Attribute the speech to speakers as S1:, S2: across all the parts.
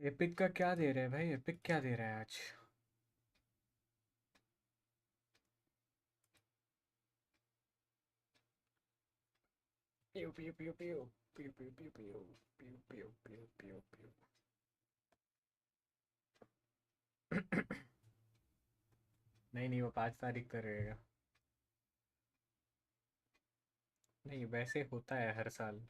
S1: Epic का क्या दे रहे हैं भाई? एपिक क्या दे रहा है आज? पियो पियो पियो पियो पियो पियो पियो पियो पियो पियो पियो पियो पियो। नहीं नहीं, वो 5 तारीख का रहेगा। नहीं, वैसे होता है हर साल।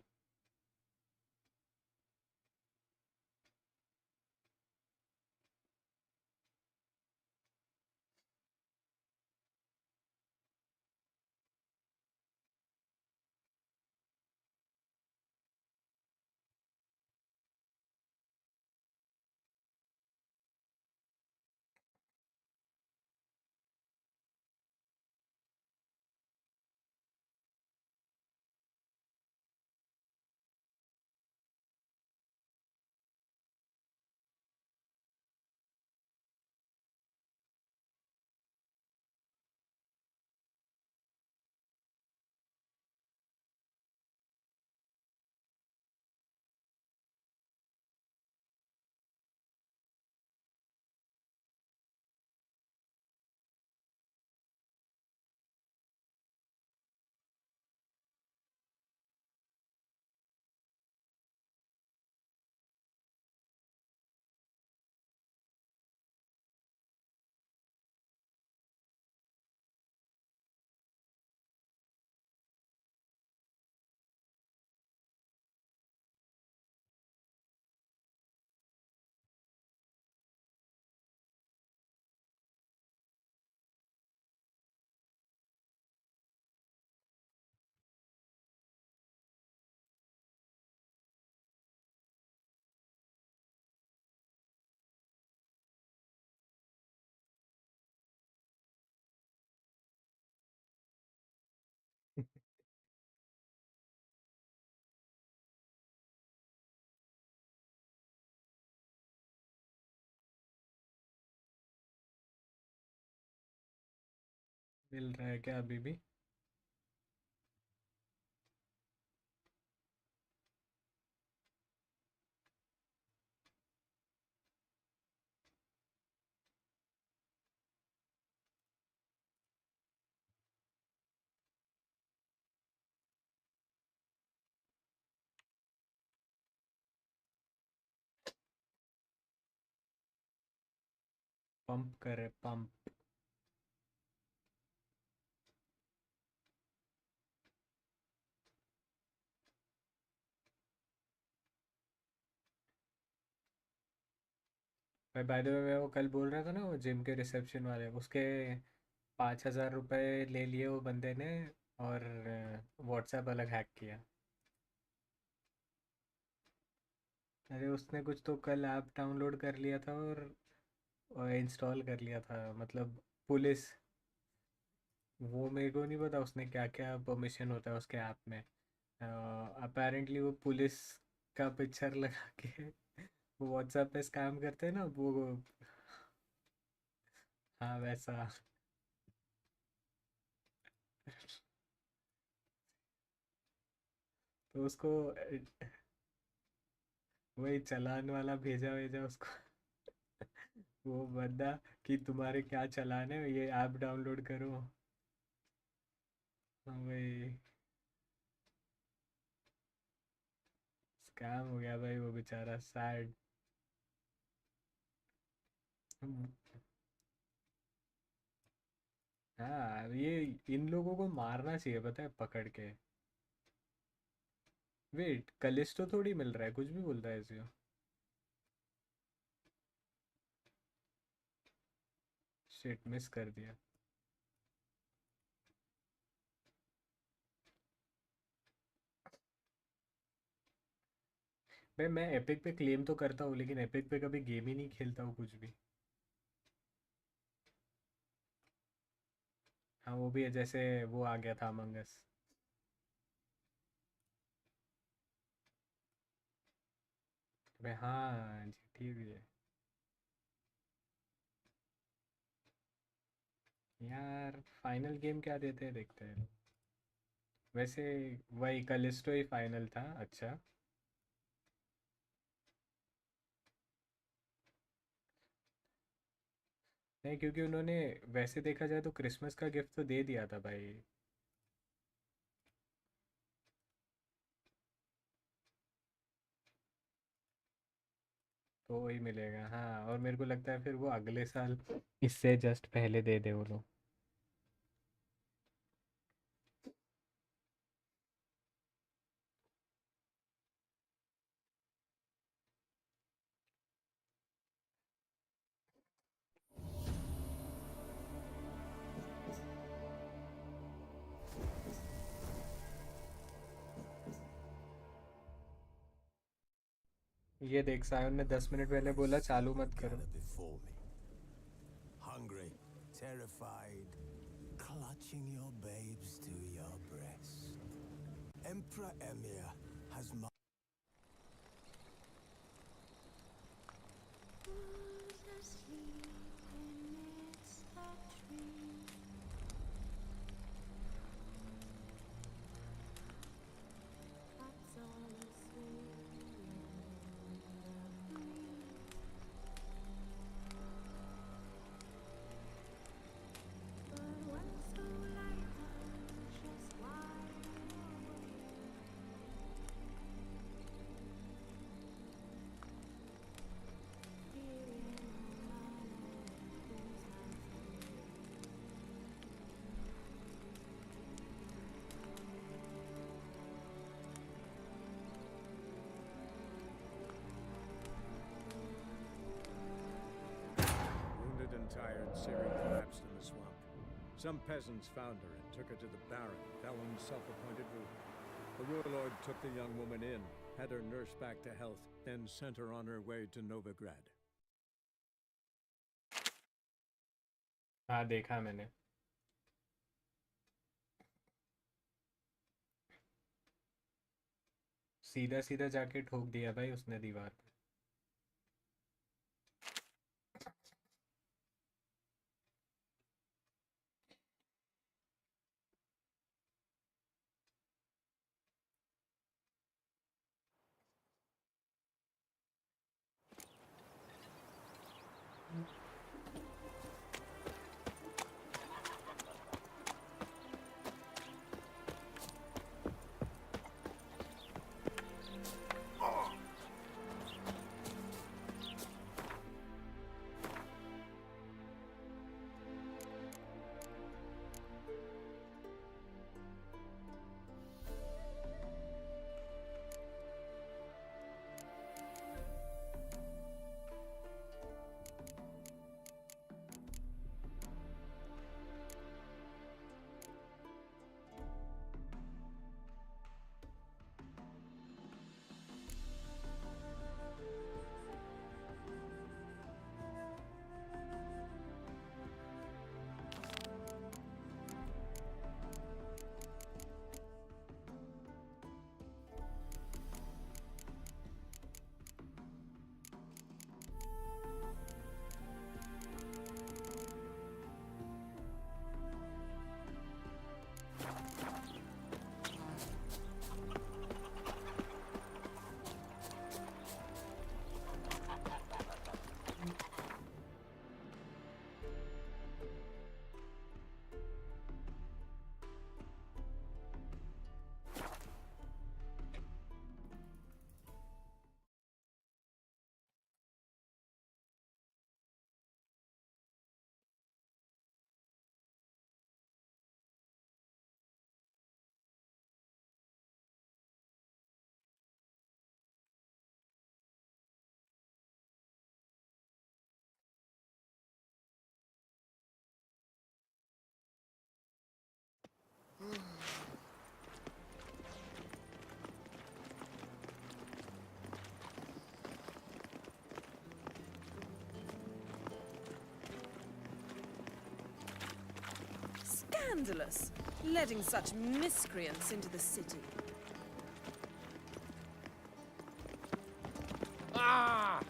S1: मिल रहा है क्या अभी भी? पंप करे पंप। भाई बाय द वे, मैं वो कल बोल रहा था ना, वो जिम के रिसेप्शन वाले, उसके 5,000 रुपये ले लिए वो बंदे ने। और व्हाट्सएप अलग हैक किया। अरे उसने कुछ तो कल ऐप डाउनलोड कर लिया था और इंस्टॉल कर लिया था, मतलब पुलिस। वो मेरे को नहीं पता उसने क्या क्या परमिशन होता है उसके ऐप में। अपेरेंटली वो पुलिस का पिक्चर लगा के वो व्हाट्सएप पे स्कैम करते हैं ना वो। हाँ वैसा। तो उसको वही चालान वाला भेजा भेजा उसको। वो बंदा कि तुम्हारे क्या चालान है, ये ऐप डाउनलोड करो। हाँ, वही स्कैम हो गया भाई, वो बेचारा सैड। हाँ, ये इन लोगों को मारना चाहिए पता है, पकड़ के। वेट, कलिस्टो थोड़ी मिल रहा है, कुछ भी बोल रहा है इसको। शिट, मिस कर दिया। भाई मैं एपिक पे क्लेम तो करता हूँ, लेकिन एपिक पे कभी गेम ही नहीं खेलता हूँ कुछ भी। हाँ वो भी है, जैसे वो आ गया था अमंग अस। भाई हाँ, जीटी भी है। यार फाइनल गेम क्या देते हैं, देखते हैं। वैसे वही कलिस्टो ही फाइनल था, अच्छा। नहीं, क्योंकि उन्होंने वैसे देखा जाए तो क्रिसमस का गिफ्ट तो दे दिया था भाई। तो वही मिलेगा, हाँ। और मेरे को लगता है फिर वो अगले साल इससे जस्ट पहले दे दे वो लोग। ये देख, सायन ने 10 मिनट पहले बोला चालू मत करो।
S2: Gather before me, hungry, terrified, clutching your babes to your breast. Emperor Emir has
S3: Who's asleep amidst the trees? Cats all asleep in the breeze. But when so light touches wide awake,
S4: Wounded and tired, Ciri collapsed in the swamp. Some peasants found her and took her to the Baron, Belen's self-appointed ruler. The warlord took the young woman in, had her nursed back to health, then sent her on her way to Novigrad.
S1: हाँ, देखा मैंने। सीधा सीधा जाके ठोक दिया भाई उसने दीवार पे।
S5: Scandalous! Letting such miscreants into the city.
S4: Ah!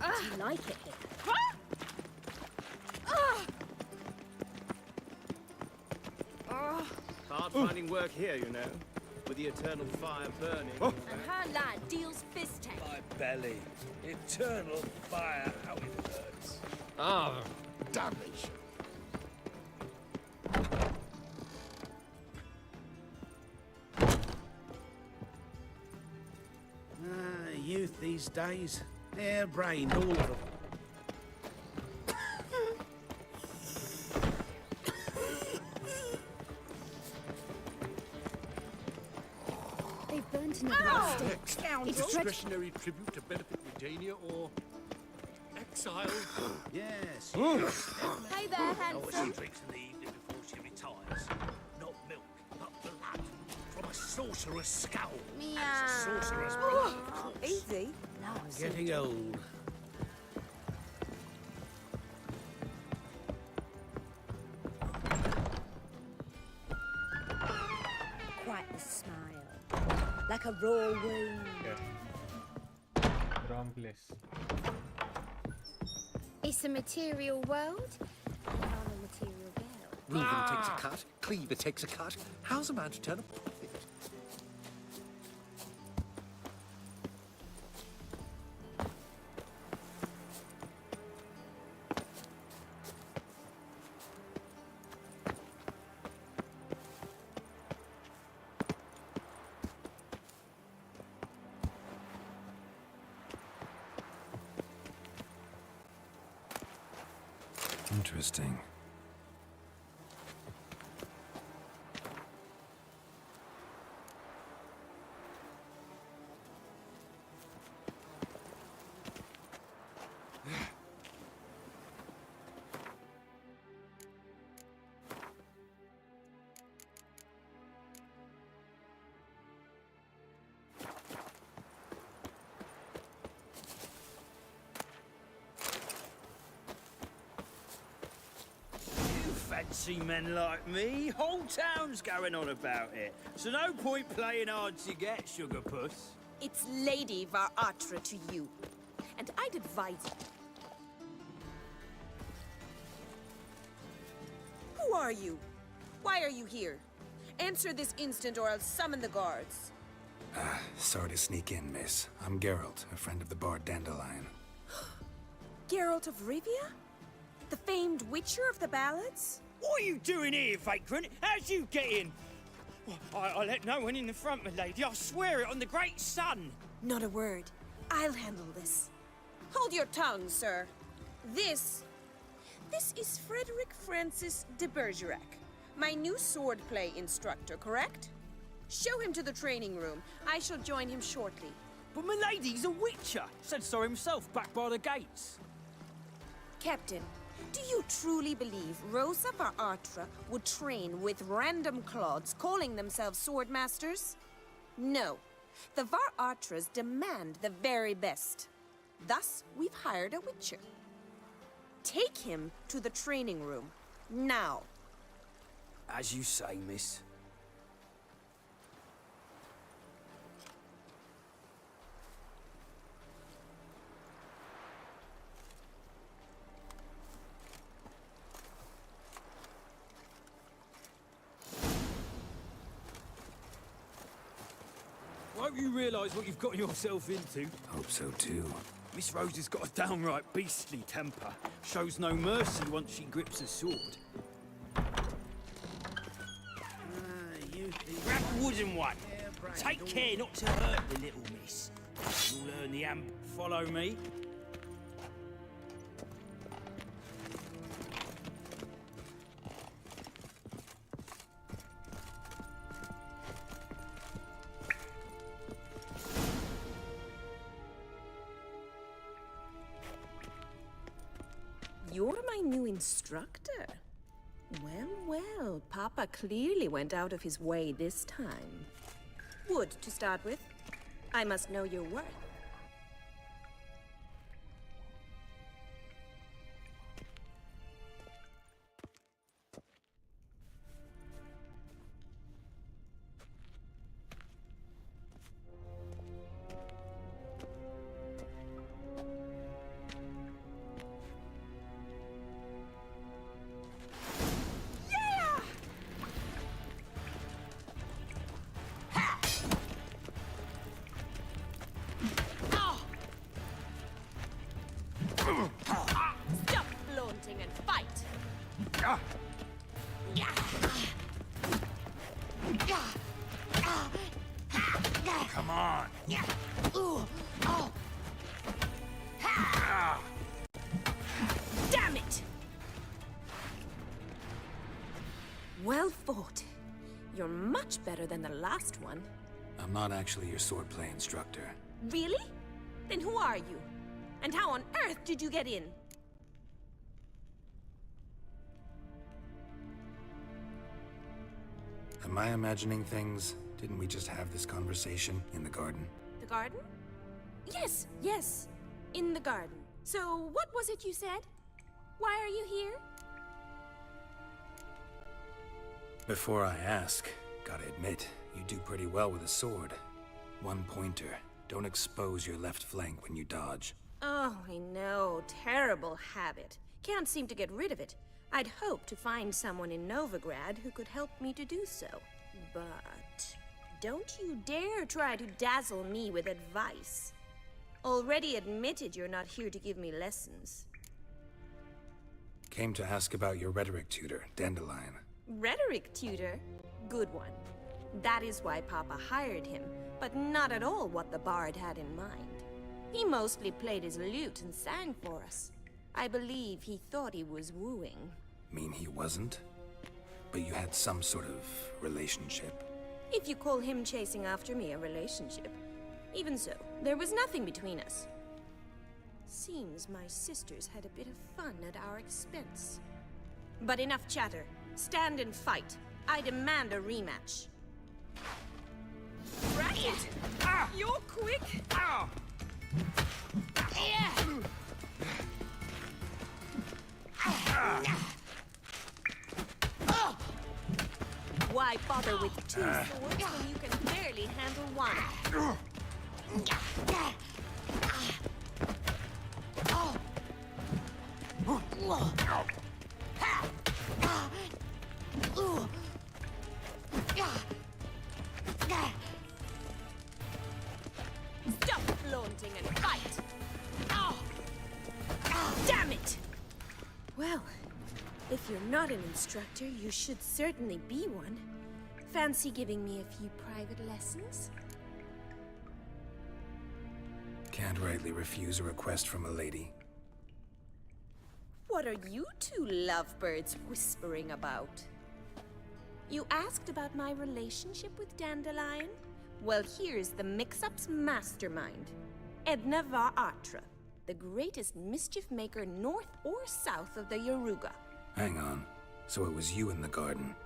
S3: Do you like it here?
S6: Hard finding work here, you know, with the eternal fire burning.
S3: And her lad deals fist tank.
S7: My belly. Eternal fire, how it hurts. Ah, damnation.
S6: Youth these days. Hair-brained, all of them.
S3: They've burnt another estate.
S7: Next,
S3: It's dreadful.
S7: discretionary tribute to benefit Redania or exile.
S6: Yes.
S3: Hey there,
S8: What
S3: handsome.
S8: she drinks in the evening before she retires. Not milk, but blood. From a sorcerer's skull.
S3: Meow.
S8: Sorcerer's blood, of course.
S5: Easy.
S6: Getting old.
S3: Quite the smile. Like a raw wound.
S1: Yeah. Wrong place.
S3: It's a material world. And I'm a material girl.
S7: Reuben takes a cut, Cleaver takes a cut. How's a man to turn a profit?
S9: Interesting.
S8: You fancy men like me? Whole town's going on about it. So no point playing hard to get, sugar puss.
S5: It's Lady Varatra to you. And I'd advise you. Who are you? Why are you here? Answer this instant or I'll summon the guards.
S9: Sorry to sneak in, miss. I'm Geralt, a friend of the bard Dandelion.
S5: Geralt of Rivia? The famed Witcher of the ballads?
S8: What are you doing here, vagrant? How'd you get in? Well, I let no one in the front, my lady. I swear it on the great sun.
S5: Not a word. I'll handle this. Hold your tongue, sir. This is Frederick Francis de Bergerac, my new swordplay instructor, correct? Show him to the training room. I shall join him shortly.
S8: But my lady's a witcher. Said so himself back by the gates.
S5: Captain, do you truly believe Rosa Varatra would train with random clods calling themselves swordmasters? No. The Varatras demand the very best. Thus, we've hired a witcher. Take him to the training room, now.
S8: As you say, miss. Won't you realise what you've got yourself into?
S9: Hope so too.
S8: Miss Rose has got a downright beastly temper. Shows no mercy once she grips a sword. Grab a wooden one. Take care not to hurt the little miss. You'll learn the amp. Follow me.
S5: You're my new instructor. Well, well, Papa clearly went out of his way this time. Wood, to start with. I must know your worth.
S9: Come on.
S5: Damn it! Well fought. You're much better than the last one.
S9: I'm not actually your swordplay instructor.
S5: Really? Then who are you? And how on earth did you get in?
S9: Am I imagining things? Didn't we just have this conversation in the garden?
S5: The garden? Yes, yes. In the garden. So, what was it you said? Why are you here?
S9: Before I ask, gotta admit, you do pretty well with a sword. One pointer. Don't expose your left flank when you dodge.
S5: Oh, I know. Terrible habit. Can't seem to get rid of it. I'd hoped to find someone in Novigrad who could help me to do so. But don't you dare try to dazzle me with advice. Already admitted you're not here to give me lessons.
S9: Came to ask about your rhetoric tutor, Dandelion.
S5: Rhetoric tutor? Good one. That is why Papa hired him, but not at all what the bard had in mind. He mostly played his lute and sang for us. I believe he thought he was wooing.
S9: Mean he wasn't? But you had some sort of relationship.
S5: If you call him chasing after me a relationship. Even so, there was nothing between us. Seems my sisters had a bit of fun at our expense. But enough chatter. Stand and fight. I demand a rematch. Racket! You're quick! Why bother with two swords when you can barely handle one? Stop flaunting and fight! Damn it! Well, if you're not an instructor, you should certainly be one. Fancy giving me a few private lessons?
S9: Can't rightly refuse a request from a lady.
S5: What are you two lovebirds whispering about? You asked about my relationship with Dandelion? Well, here's the mix-up's mastermind. Edna var Atra, the greatest mischief maker north or south of the Yaruga.
S9: Hang on. So it was you in the garden.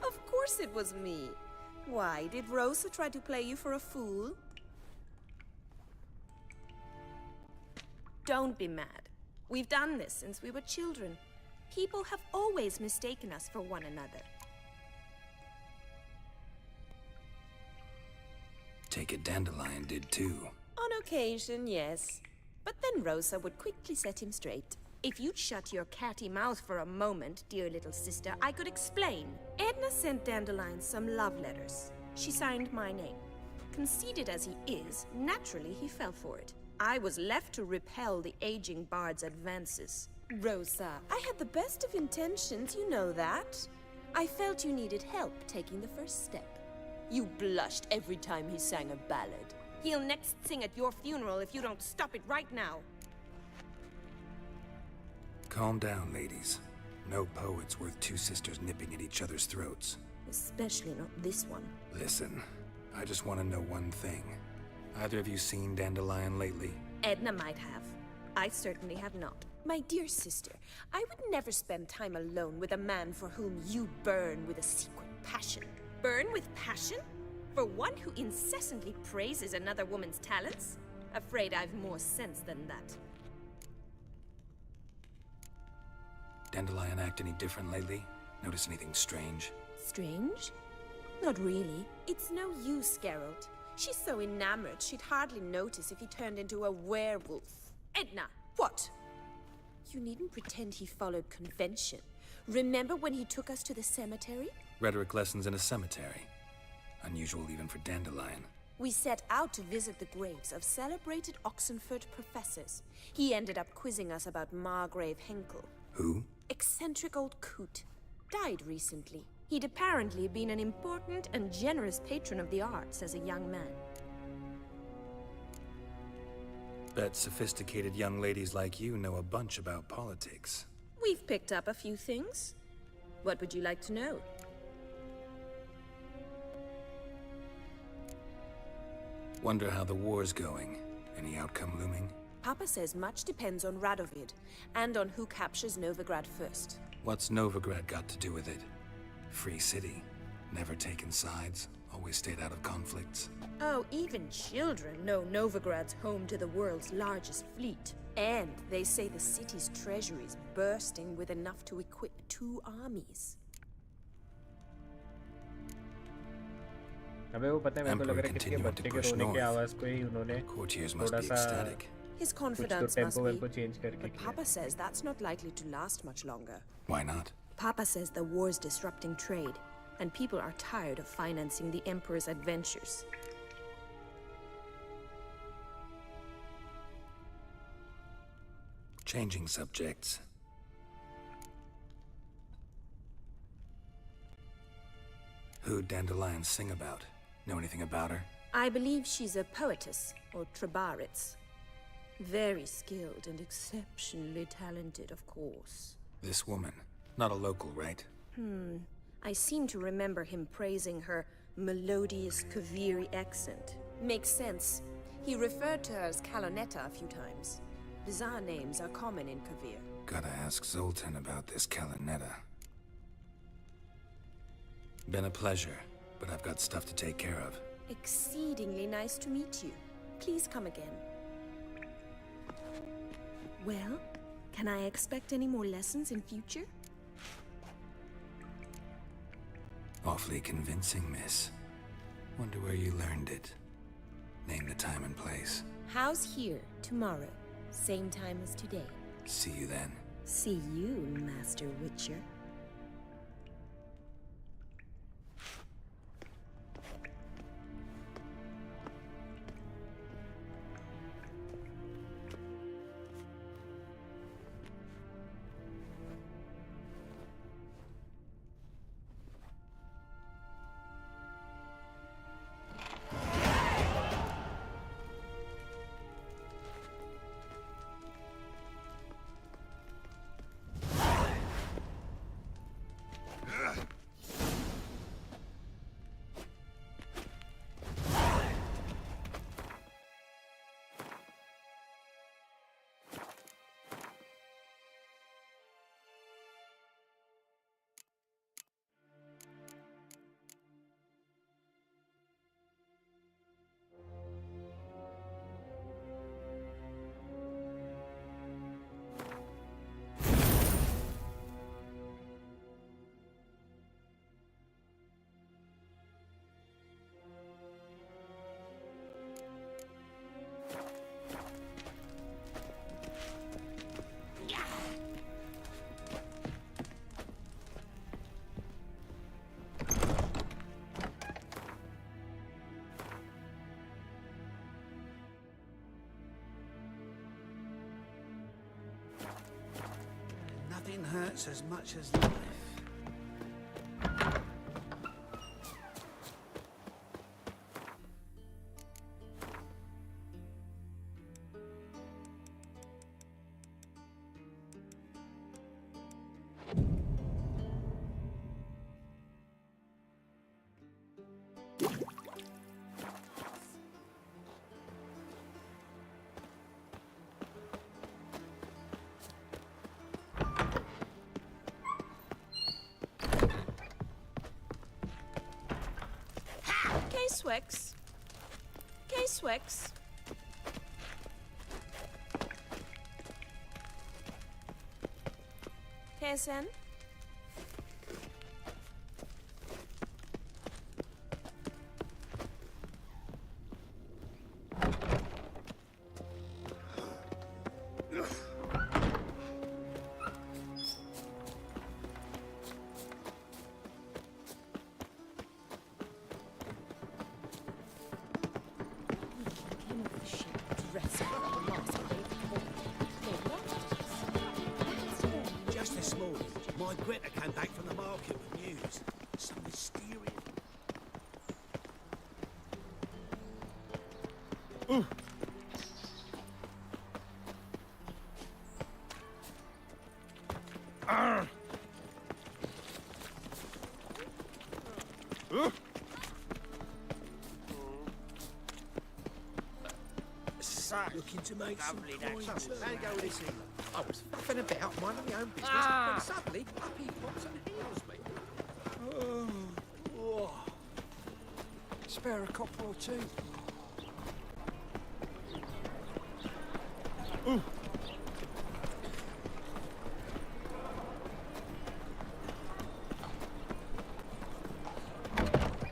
S5: Of course it was me. Why, did Rosa try to play you for a fool? Don't be mad. We've done this since we were children. People have always mistaken us for one another.
S9: Take it Dandelion did too.
S5: On occasion, yes. But then Rosa would quickly set him straight. If you'd shut your catty mouth for a moment, dear little sister, I could explain. Edna sent Dandelion some love letters. She signed my name. Conceited as he is, naturally he fell for it. I was left to repel the aging bard's advances. Rosa, I had the best of intentions, you know that. I felt you needed help taking the first step. You blushed every time he sang a ballad. He'll next sing at your funeral if you don't stop it right now.
S9: Calm down, ladies. No poet's worth two sisters nipping at each other's throats.
S5: Especially not this one.
S9: Listen, I just want to know one thing. Either of you seen Dandelion lately?
S5: Edna might have. I certainly have not. My dear sister, I would never spend time alone with a man for whom you burn with a secret passion. Burn with passion? For one who incessantly praises another woman's talents? Afraid I've more sense than that.
S9: Dandelion act any different lately? Notice anything strange?
S5: Strange? Not really. It's no use, Geralt. She's so enamored she'd hardly notice if he turned into a werewolf. Edna! What? You needn't pretend he followed convention. Remember when he took us to the cemetery?
S9: Rhetoric lessons in a cemetery. Unusual even for Dandelion.
S5: We set out to visit the graves of celebrated Oxenford professors. He ended up quizzing us about Margrave Henkel.
S9: Who?
S5: eccentric old coot. Died recently. He'd apparently been an important and generous patron of the arts as a young man.
S9: Bet sophisticated young ladies like you know a bunch about politics.
S5: We've picked up a few things. What would you like to know?
S9: Wonder how the war's going. Any outcome looming?
S5: Papa says much depends on Radovid, and on who captures Novigrad first.
S9: What's Novigrad got to do with it? Free city. Never taken sides. Always stayed out of conflicts.
S5: Oh, even children know Novigrad's home to the world's largest fleet. And they say the city's treasury is bursting with enough to equip 2 armies.
S1: अबे वो पता है मेरे को लग
S9: Emperor
S1: रहा है किसी के
S9: continuing to
S1: बच्चे के
S9: push
S1: रोने की
S9: north.
S1: आवाज को ही उन्होंने
S9: Courtiers must
S1: थोड़ा
S9: be
S1: सा
S9: ecstatic.
S5: His
S1: कुछ तो
S5: confidence must
S1: टेम्पो
S5: be.
S1: वेम्पो चेंज करके
S5: But
S1: किया
S5: Papa says that's not likely to last much longer.
S9: Why not?
S5: Papa says the war's disrupting trade, and people are tired of financing the Emperor's adventures.
S9: Changing subjects. Who'd Dandelion sing about? Know anything about her?
S5: I believe she's a poetess, or Trebaritz. Very skilled and exceptionally talented, of course.
S9: This woman. Not a local, right?
S5: I seem to remember him praising her melodious Kaviri accent. Makes sense. He referred to her as Kalonetta a few times. Bizarre names are common in Kavir.
S9: Gotta ask Zoltan about this Kalinetta. Been a pleasure, but I've got stuff to take care of.
S5: Exceedingly nice to meet you. Please come again. Well, can I expect any more lessons in future?
S9: Awfully convincing, miss. Wonder where you learned it. Name the time and place.
S5: House here, tomorrow. Same time as today.
S9: See you then.
S5: See you, Master Witcher.
S6: Nothing hurts as much as life.
S5: K-Swex. K-Swex. KSN?
S6: Just this morning, Greta came back from the market with news. Some mysterious... Looking to make some points. How you go with this thing?
S7: I was faffing about, minding my own business, when suddenly up he pops and heals me. Spare a copper or two.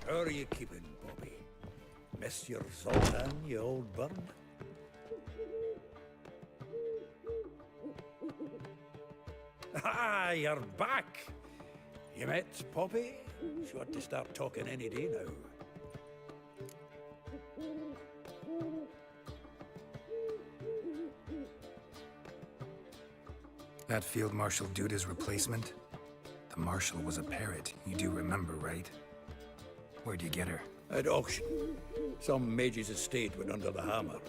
S10: How are you keeping, Bobby? Miss your Zoltan, you old bird? Ah, you're back! You met Poppy? She ought to start talking any day now.
S9: That Field Marshal Duda's replacement? The Marshal was a parrot, you do remember, right? Where'd you get her?
S10: At auction. Some mage's estate went under the hammer.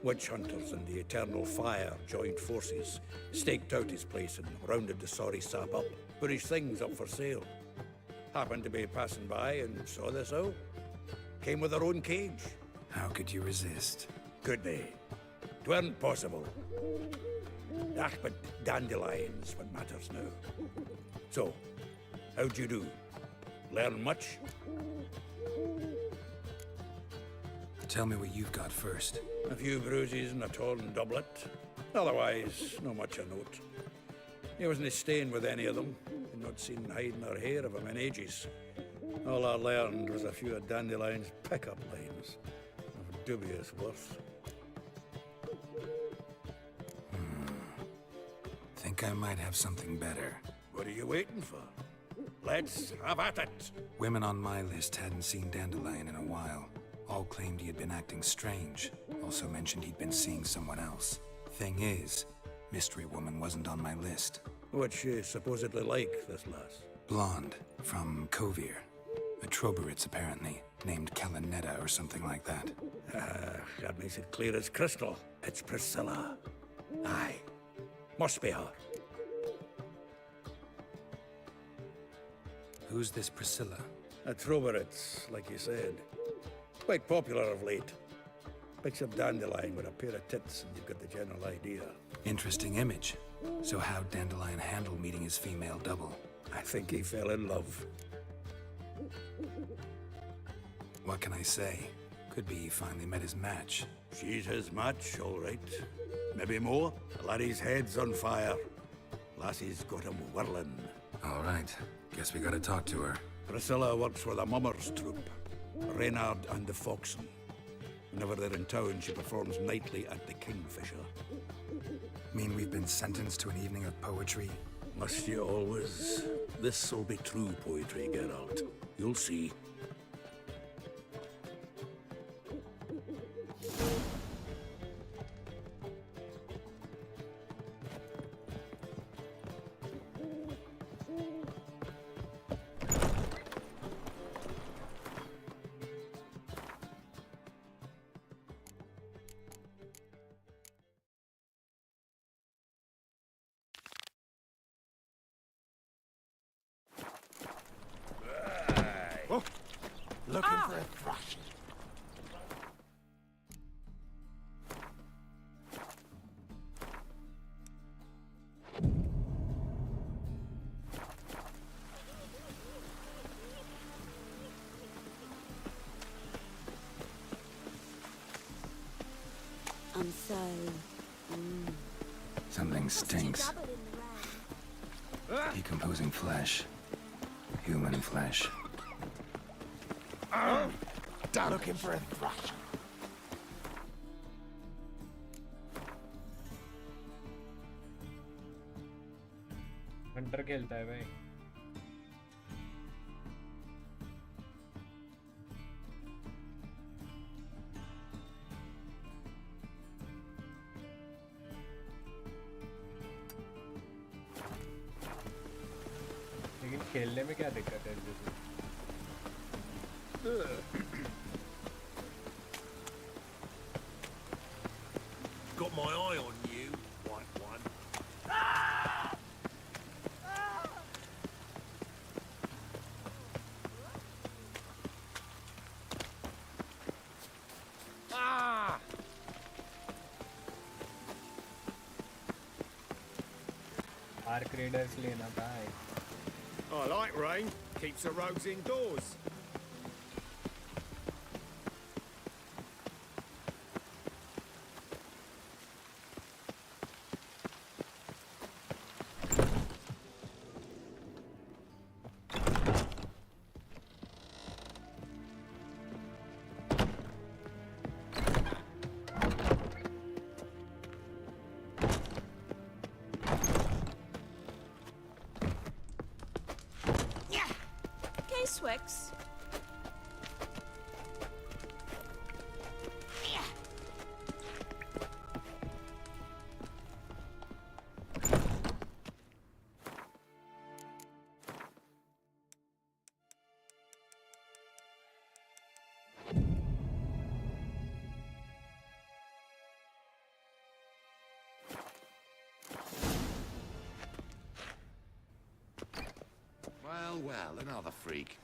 S10: Witch hunters and the Eternal Fire joined forces, staked out his place and rounded the sorry sap up, put his things up for sale. Happened to be passing by and saw this out. Came with their own cage.
S9: How could you resist?
S10: Could they? 'Tweren't possible. Ah, but dandelions what matters now. So, how'd you do? Learn much?
S9: Tell me what you've got first.
S10: A few bruises and a torn doublet. Otherwise, not much a note. He wasn't staying with any of them. I'd not seen hide nor hair of him in ages. All I learned was a few of Dandelion's pickup lines of dubious worth.
S9: Think I might have something better.
S10: What are you waiting for? Let's have at it!
S9: Women on my list hadn't seen Dandelion in a while. All claimed he had been acting strange. Also mentioned he'd been seeing someone else. Thing is, Mystery Woman wasn't on my list.
S10: What's she supposedly like, this lass?
S9: Blonde, from Kovir. A Troberitz, apparently, named Kalanetta or something like that.
S10: That makes it clear as crystal. It's Priscilla. Aye. Must be her.
S9: Who's this Priscilla?
S10: A Troberitz, like you said. Quite popular of late. Picks up Dandelion with a pair of tits and you've got the general idea.
S9: Interesting image. So how'd Dandelion handle meeting his female double?
S10: I think he fell in love.
S9: What can I say? Could be he finally met his match.
S10: She's his match, all right. Maybe more. The laddie's head's on fire. Lassie's got him whirling.
S9: All right. Guess we gotta talk to her.
S10: Priscilla works for the Mummers troupe. Reynard and the Foxen. Whenever they're in town, she performs nightly at the Kingfisher.
S9: Mean we've been sentenced to an evening of poetry?
S10: Must you always? This'll be true poetry, Geralt. You'll see.
S7: Looking for a thrashing.
S3: I'm so...
S9: Something stinks. Decomposing flesh. Human flesh.
S7: Looking for a thrashing.
S1: Hunter खेलता है भाई. लेकिन खेलने में क्या दिक्कत है जैसे?
S7: Got my eye on you, white one. Ah!
S1: Arc readers लेना था
S4: I like rain. Keeps the rogues indoors.
S5: Okay, Swix.
S7: Well, another freak.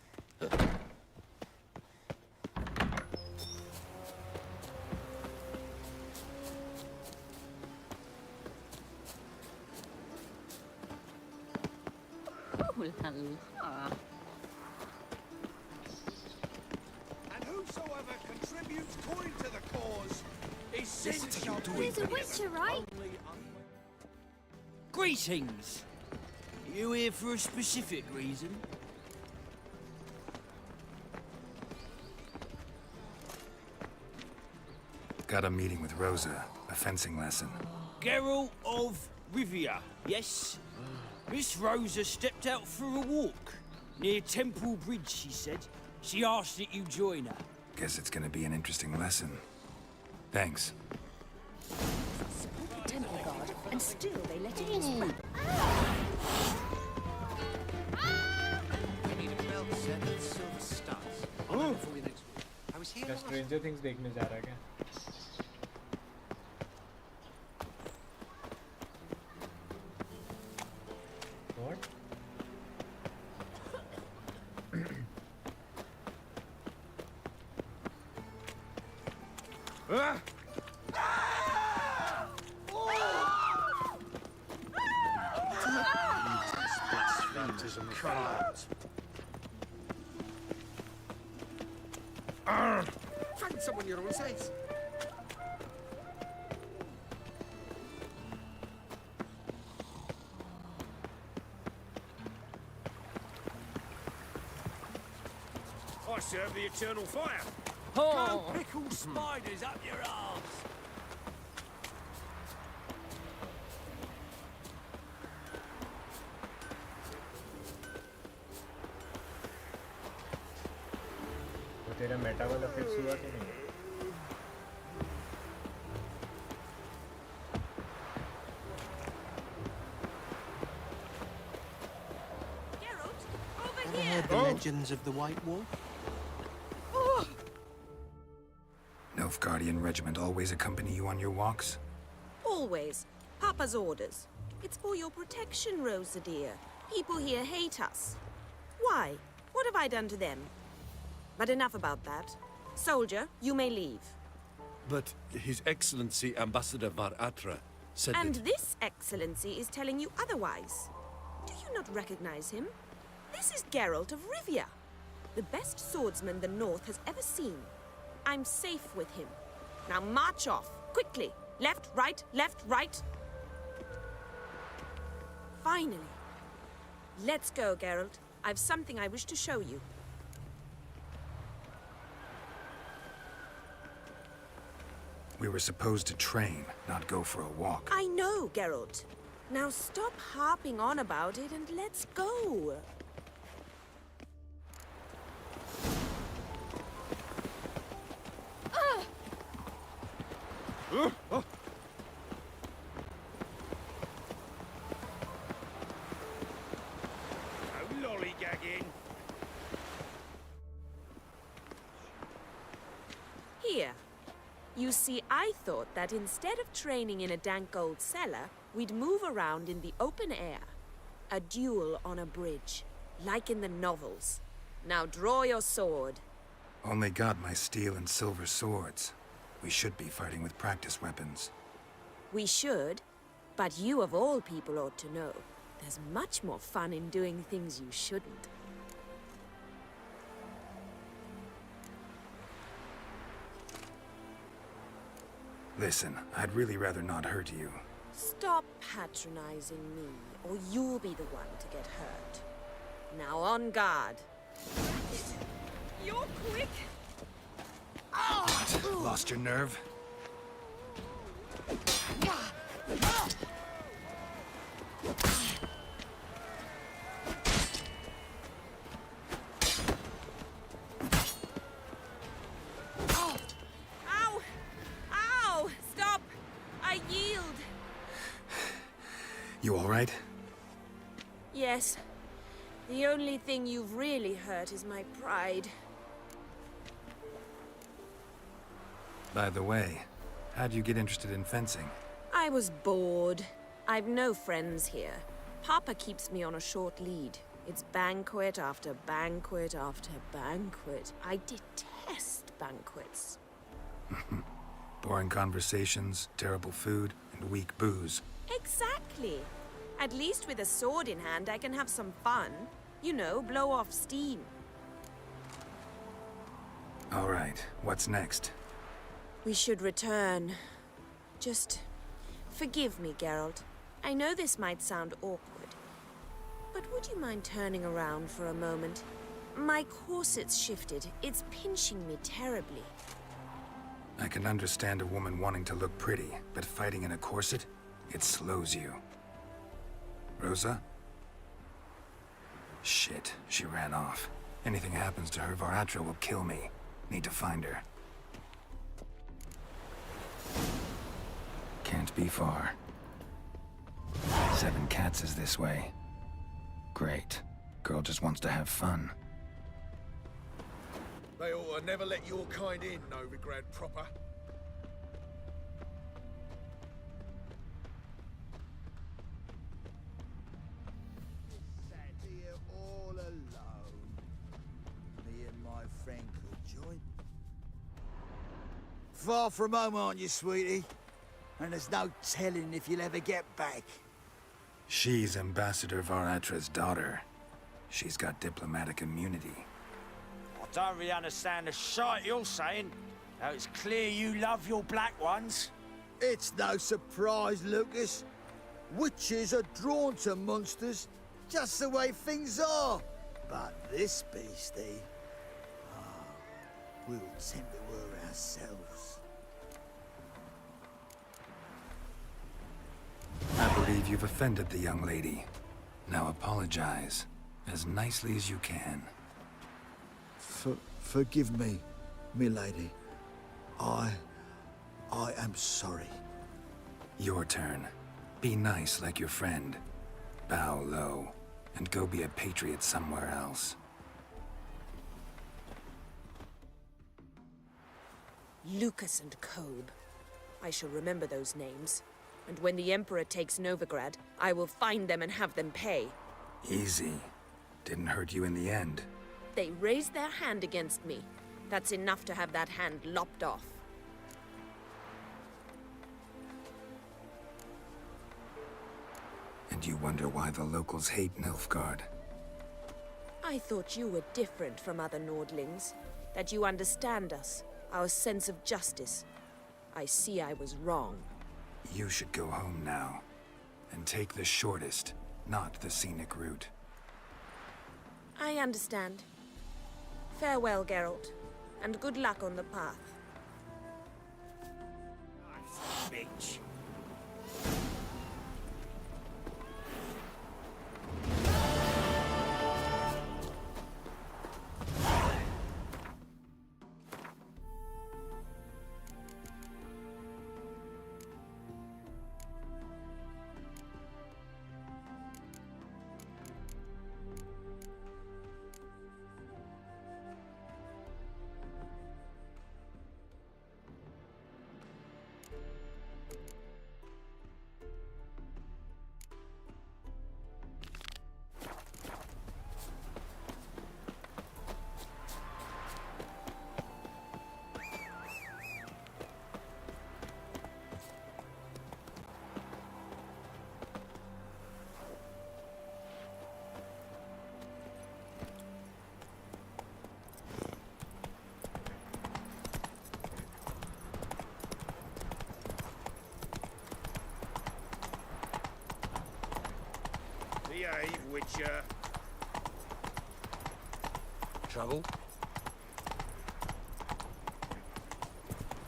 S3: Ooh la la.
S2: And whosoever contributes coin to the cause is sent
S7: What are
S2: to
S7: you
S2: your
S7: doing?
S3: There's a witcher, right?
S8: Greetings! You here for a specific reason?
S9: Got a meeting with Rosa, a fencing lesson.
S8: Geralt of Rivia, yes? Miss Rosa stepped out for a walk. Near Temple Bridge, she said. She asked that you join her.
S9: Guess it's gonna be an interesting lesson. Thanks.
S3: Support the temple guard, and still they let him in.
S7: I need a belt set with silver studs. I'll have it for you next week. I was here
S1: क्या
S7: last
S1: stranger things देखने जा रहा है क्या? What?
S6: Baptism of fire.
S7: Find someone your own size.
S4: I serve the eternal fire.
S2: Go pickle spiders up your arse.
S1: वो तेरा Meta वाला fix हुआ कि नहीं?
S5: Geralt, over
S7: Ever
S5: here!
S7: heard the legends of the White Wolf?
S9: Nilfgaardian regiment always accompany you on your walks?
S5: Always. Papa's orders. It's for your protection, Rosa dear. People here hate us. Why? What have I done to them? But enough about that. Soldier, you may leave.
S11: But His Excellency Ambassador Var Atra said
S5: And
S11: that...
S5: this excellency is telling you otherwise. Do you not recognize him? This is Geralt of Rivia, the best swordsman the North has ever seen. I'm safe with him. Now march off, quickly. Left, right, left, right. Finally. Let's go, Geralt. I've something I wish to show you.
S9: We were supposed to train, not go for a walk.
S5: I know, Geralt. Now stop harping on about it and let's go.
S4: No lolly
S2: lollygagging.
S5: Here. You see, I thought that instead of training in a dank old cellar, we'd move around in the open air. A duel on a bridge, like in the novels. Now draw your sword.
S9: Only got my steel and silver swords. We should be fighting with practice weapons.
S5: We should, but you of all people ought to know. There's much more fun in doing things you shouldn't.
S9: Listen, I'd really rather not hurt you.
S5: Stop patronizing me, or you'll be the one to get hurt. Now on guard. You're quick!
S9: What? Lost your nerve?
S5: Ow! Ow! Stop! I yield!
S9: You all right?
S5: Yes. The only thing you've really hurt is my pride.
S9: By the way, how'd you get interested in fencing?
S5: I was bored. I've no friends here. Papa keeps me on a short lead. It's banquet after banquet after banquet. I detest banquets.
S9: Boring conversations, terrible food, and weak booze.
S5: Exactly. At least with a sword in hand, I can have some fun. You know, blow off steam.
S9: All right, what's next?
S5: We should return. Just forgive me, Geralt. I know this might sound awkward, but would you mind turning around for a moment? My corset's shifted. It's pinching me terribly.
S9: I can understand a woman wanting to look pretty, but fighting in a corset, it slows you. Rosa? Shit, she ran off. Anything happens to her, Var Atro will kill me. Need to find her. Can't be far. 7 Cats is this way. Great. Girl just wants to have fun.
S2: They ought to never let your kind in, Novigrad proper.
S12: Sat here all alone. Me and my friend could join. Far from home, aren't you, sweetie? And there's no telling if you'll ever get back.
S9: She's Ambassador Var Atra's daughter. She's got diplomatic immunity.
S8: I don't really understand the shite you're saying. Now it's clear you love your black ones.
S12: It's no surprise, Lucas. Witches are drawn to monsters, just the way things are. But this beastie, we'll tend to her ourselves.
S9: I believe you've offended the young lady. Now apologize, as nicely as you can.
S12: Forgive me, milady. I am sorry.
S9: Your turn. Be nice like your friend. Bow low, and go be a patriot somewhere else.
S5: Lucas and Kobe. I shall remember those names. And when the Emperor takes Novigrad, I will find them and have them pay.
S9: Easy. Didn't hurt you in the end.
S5: They raised their hand against me. That's enough to have that hand lopped off.
S9: And you wonder why the locals hate Nilfgaard.
S5: I thought you were different from other Nordlings. That you understand us, our sense of justice. I see I was wrong.
S9: You should go home now. And take the shortest, not the scenic route.
S5: I understand. Farewell, Geralt. And good luck on the path.
S8: Bitch.
S6: sure.
S11: Trouble?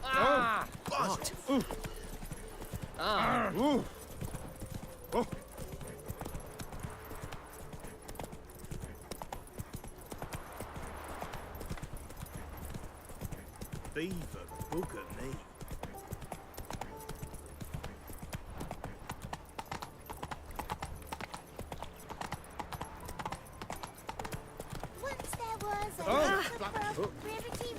S7: Ah!
S6: What?
S7: Ah!
S6: Ooh. Oh. Beaver bugger me.
S3: Once there was a rarity.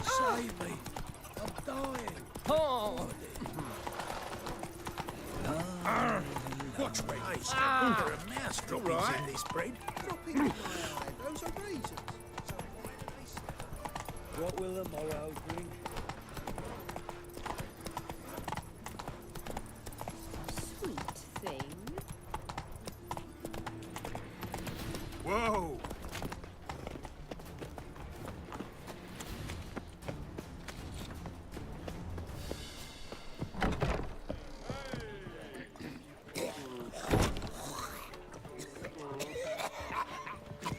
S6: Save me. I'm dying.
S7: Oh!
S6: Watch me. There are mouse droppings in this bread.
S2: Dropping in my eye. Those are raisins. So why do they say?
S8: What will the morrow bring?
S5: Sweet thing.
S6: Whoa.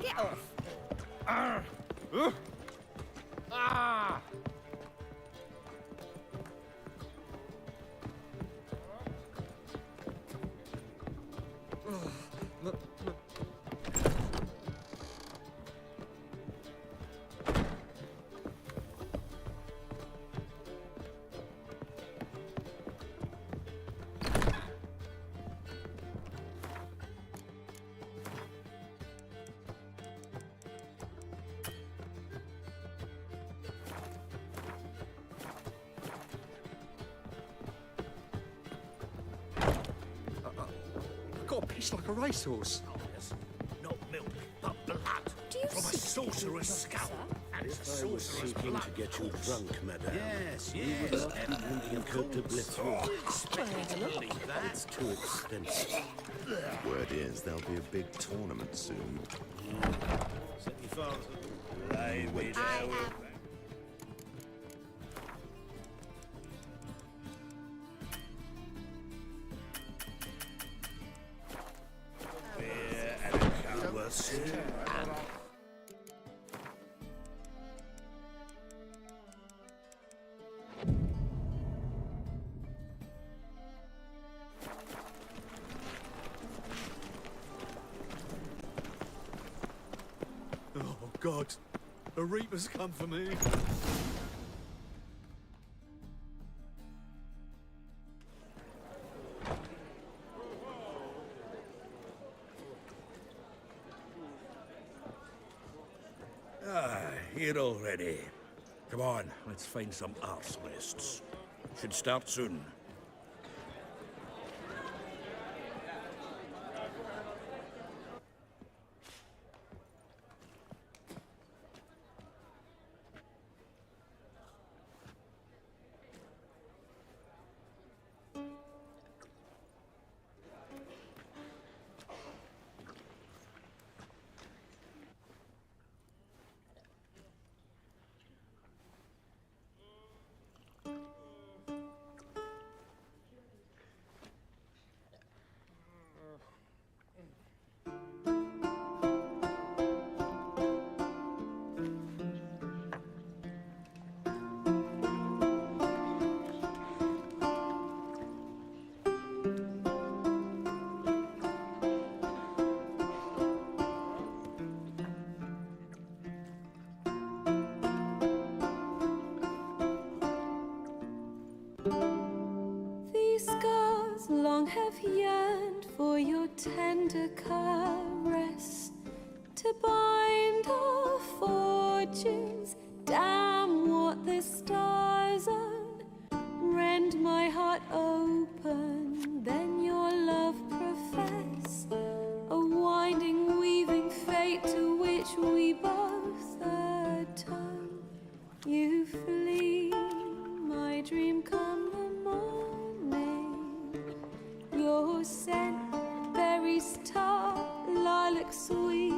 S5: Get off.
S7: Ah!
S11: Got a piece like a racehorse.
S6: Not milk, but blood.
S5: Do you
S6: From a
S5: seek
S6: sorcerer's scalp. And it's a sorcerer's blood.
S10: To get you drunk, madame.
S6: Yes, yes.
S10: You could to bliss you. It's too expensive.
S13: Word is there'll be a big tournament soon.
S6: Set me father. Lay me down. Beer and a cup of soup.
S11: Oh, God. The Reaper's come for me.
S10: Here already. Come on, let's find some arse rests. Should start soon.
S14: These scars long have yearned for your tender caress, to bind our fortunes. Damn what the stars own. Rend my heart open, then your love profess. A winding, weaving fate to which we both atone. You flee, my dream come the morning. Your scent, berries tart, lilac sweet.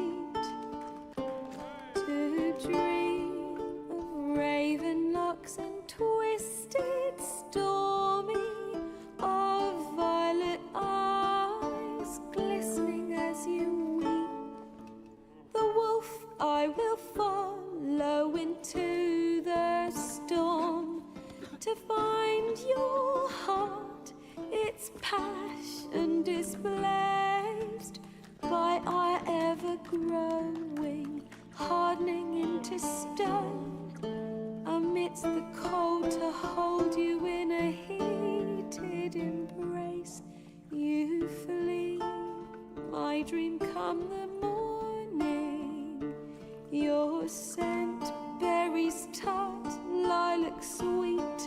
S14: locks and twisted, stormy, of violet eyes glistening as you weep. The wolf I will follow into the storm to find your heart, its passion displaced by our ever-growing, hardening into stone. Amidst the cold to hold you in a heated embrace, you flee. My dream come the morning, your scent berries tart, lilac sweet,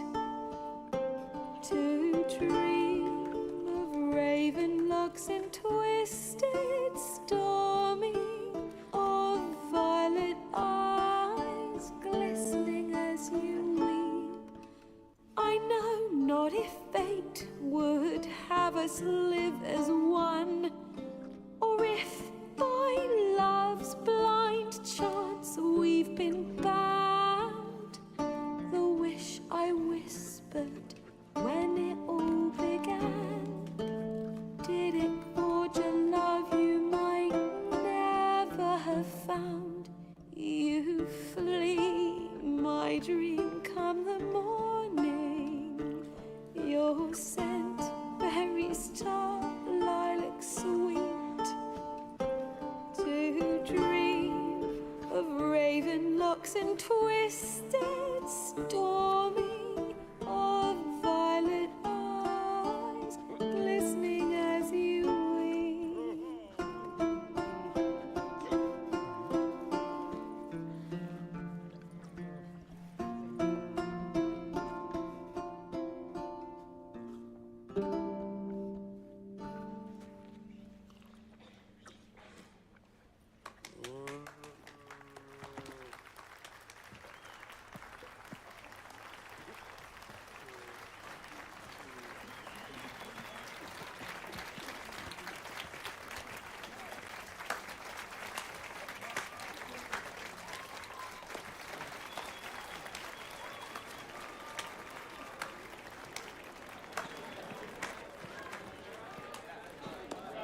S14: to dream of raven locks and twisted, stormy, of violet eyes glistening as you weep. I know not if fate would have us live as one, or if by love's blind chance we've been bound. The wish I whispered when it all began, did it forge a love you might never have found? You flee, my dream come the morning, your scent berries tart, lilac sweet, to dream of raven locks and twisted, stormy, of violet eyes glistening as you weep.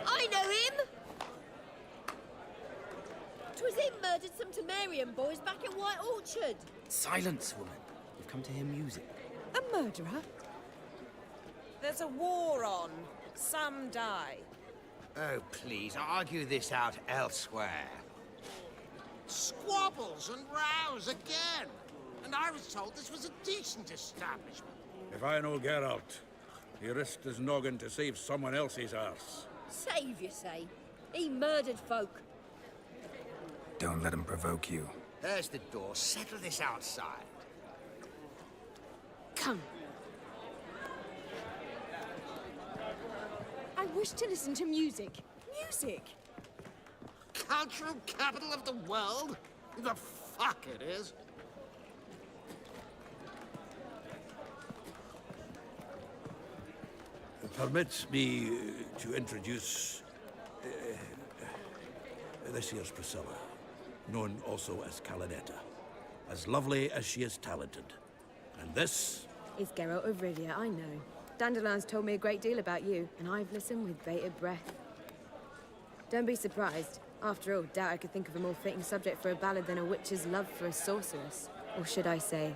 S3: I know him! 'Twas him murdered some Temerian boys back in White Orchard.
S15: Silence, woman. We've come to hear music.
S5: A murderer? There's a war on. Some die.
S6: Oh, please, argue this out elsewhere.
S2: Squabbles and rows again. And I was told this was a decent establishment.
S10: If I know Geralt, he risked his noggin to save someone else's arse.
S3: Save, you say? He murdered folk.
S9: Don't let him provoke you.
S6: There's the door. Settle this outside.
S3: Come. I wish to listen to music.
S5: Music?
S2: Cultural capital of the world? The fuck it is.
S10: Permit me to introduce this here's Priscilla, known also as Calinetta. As lovely as she is talented. And this
S16: is Geralt of Rivia, I know. Dandelion's told me a great deal about you, and I've listened with bated breath. Don't be surprised. After all, doubt I could think of a more fitting subject for a ballad than a witch's love for a sorceress. Or should I say,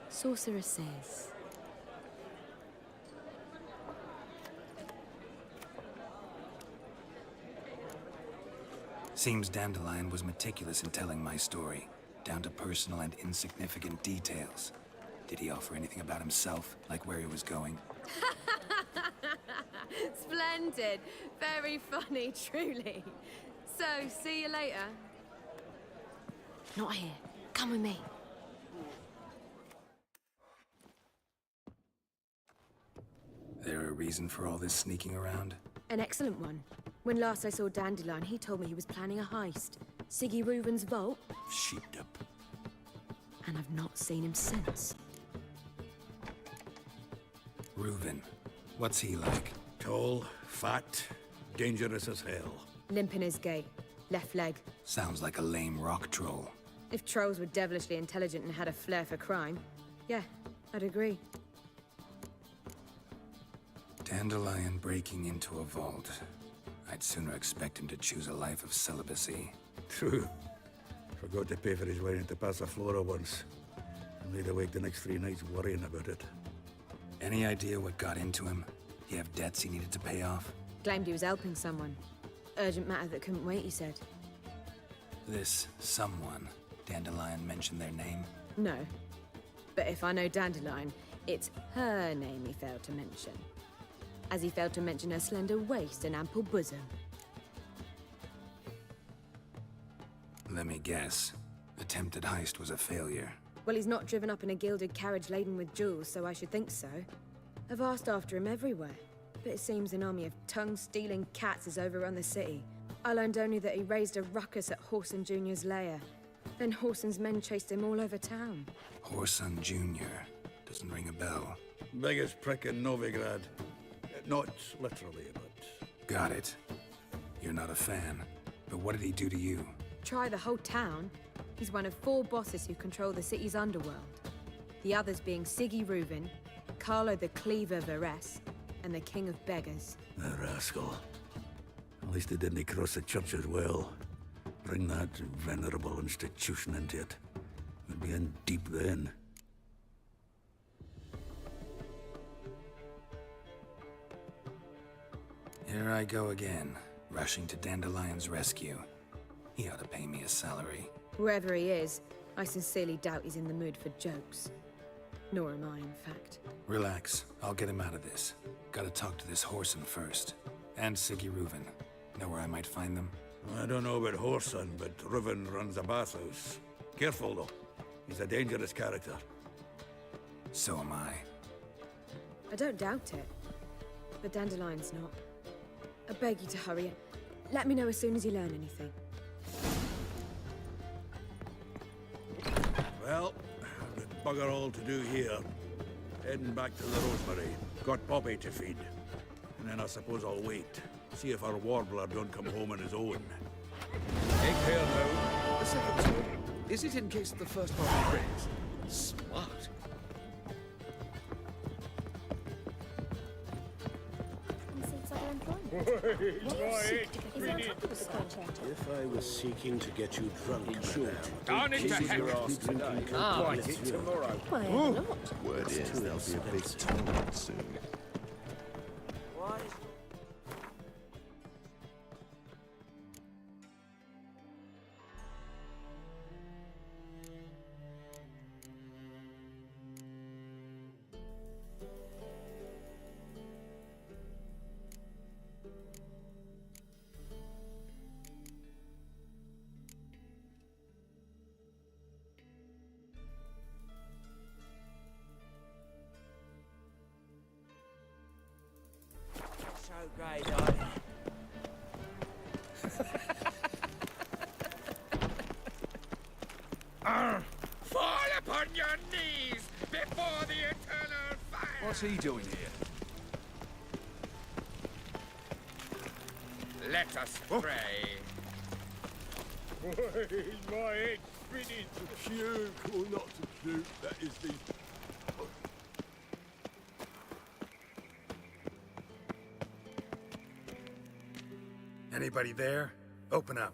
S16: sorceresses.
S9: Seems Dandelion was meticulous in telling my story, down to personal and insignificant details. Did he offer anything about himself, like where he was going?
S16: Splendid. Very funny, truly. So, see you later. Not here. Come with me.
S9: There a reason for all this sneaking around?
S16: An excellent one. When last I saw Dandelion, he told me he was planning a heist. Siggy Reuven's vault.
S10: Sheeped up.
S16: And I've not seen him since.
S9: Reuven. What's he like?
S10: Tall, fat, dangerous as hell.
S16: Limp in his gait. Left leg.
S9: Sounds like a lame rock troll.
S16: If trolls were devilishly intelligent and had a flair for crime. Yeah, I'd agree.
S9: Dandelion breaking into a vault. I'd sooner expect him to choose a life of celibacy.
S10: True. Forgot to pay for his wine at the Passaflora once. And laid awake the next 3 nights worrying about it.
S9: Any idea what got into him? He have debts he needed to pay off?
S16: Claimed he was helping someone. Urgent matter that couldn't wait, he said.
S9: This someone, Dandelion mentioned their name?
S16: No. But if I know Dandelion, it's her name he failed to mention. As he failed to mention her slender waist and ample bosom.
S9: Let me guess. Attempted heist was a failure.
S16: Well, he's not driven up in a gilded carriage laden with jewels, so I should think so. I've asked after him everywhere, but it seems an army of tongue-stealing cats has overrun the city. I learned only that he raised a ruckus at Whoreson Jr.'s lair. Then Whoreson's men chased him all over town.
S9: Whoreson Jr. Doesn't ring a bell.
S10: Biggest prick in Novigrad. Not literally, but...
S9: Got it. You're not a fan. But what did he do to you?
S16: Try the whole town. He's one of 4 bosses who control the city's underworld. The others being Siggy Reuven, Carlo the Cleaver Varese, and the King of Beggars.
S10: The rascal. At least he didn't cross the church as well. Bring that venerable institution into it. We'd be in deep then.
S9: Here I go again, rushing to Dandelion's rescue. He ought to pay me a salary.
S16: Wherever he is, I sincerely doubt he's in the mood for jokes. Nor am I, in fact.
S9: Relax, I'll get him out of this. Gotta talk to this Whoreson first. And Siggy Reuven. Know where I might find them?
S10: I don't know about Whoreson, but Reuven runs a bathhouse. Careful, though. He's a dangerous character.
S9: So am I.
S16: I don't doubt it. But Dandelion's not. I beg you to hurry. Let me know as soon as you learn anything.
S10: Well, I've got bugger all to do here. Heading back to the Rosemary. Got Poppy to feed. And then I suppose I'll wait. See if our warbler don't come home on his own.
S7: Take care now. The second sword. Is it in case the first one breaks? Smart.
S17: If I was seeking to get you drunk,
S7: Down into hell. Quite it tomorrow.
S13: Word is there'll be a big tournament soon.
S8: Great, darling.
S7: Fall upon your knees before the eternal fire!
S2: What's he doing here?
S7: Let us pray.
S11: Is my head spinning? To puke or not to puke, that is the...
S9: Anybody there? Open up.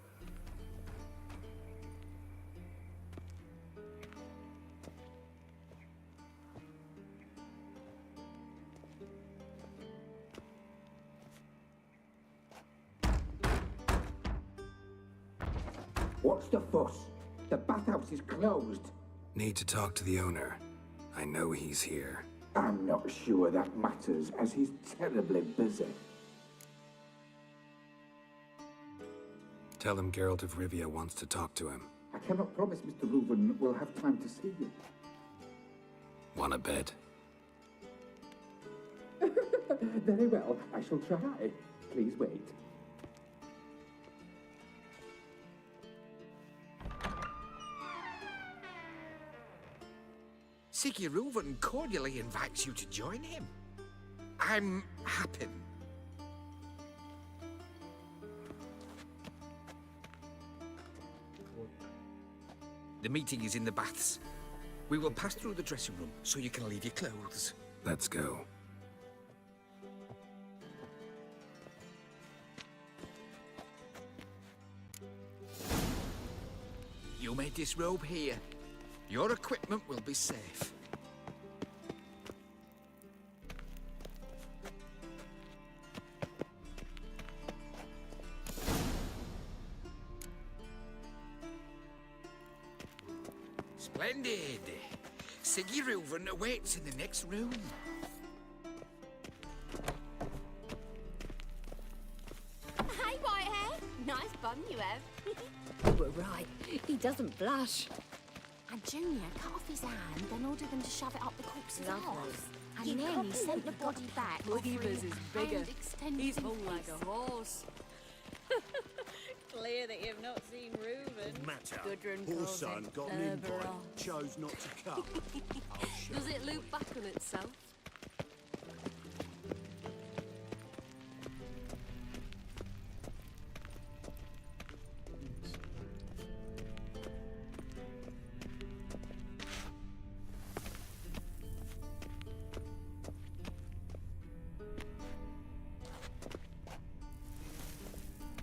S18: What's the fuss? The bathhouse is closed.
S9: Need to talk to the owner. I know he's here.
S18: I'm not sure that matters, as he's terribly busy.
S9: Tell him Geralt of Rivia wants to talk to him.
S18: I cannot promise Mr. Reuven will have time to see you.
S9: Wanna bet?
S18: Very well, I shall try. Please wait.
S7: Siggy Reuven cordially invites you to join him. I'm happy. The meeting is in the baths. We will pass through the dressing room so you can leave your clothes.
S9: Let's go.
S7: You may disrobe here. Your equipment will be safe. Splendid. Siggy Reuven awaits in the next room.
S14: Hey, Whitehair. Nice bun you have. You were right. He doesn't blush.
S5: And Junior cut off his hand, then ordered them to shove it up the corpse's
S14: Lovely.
S5: arse. And
S14: You
S5: then he
S14: couple
S5: sent the
S14: have
S5: body
S14: got
S5: back,
S14: Believers
S5: offering
S14: is bigger.
S5: hand extended
S14: He's
S5: in
S14: more like
S5: peace.
S14: a horse. Clear that you've not seen Reuven.
S17: Matter.
S14: Gudrun
S17: Poor
S14: calls
S17: son
S14: him
S17: got an invite,
S14: Kerberos.
S17: chose not to come. I'll show
S14: Does it loop back on itself?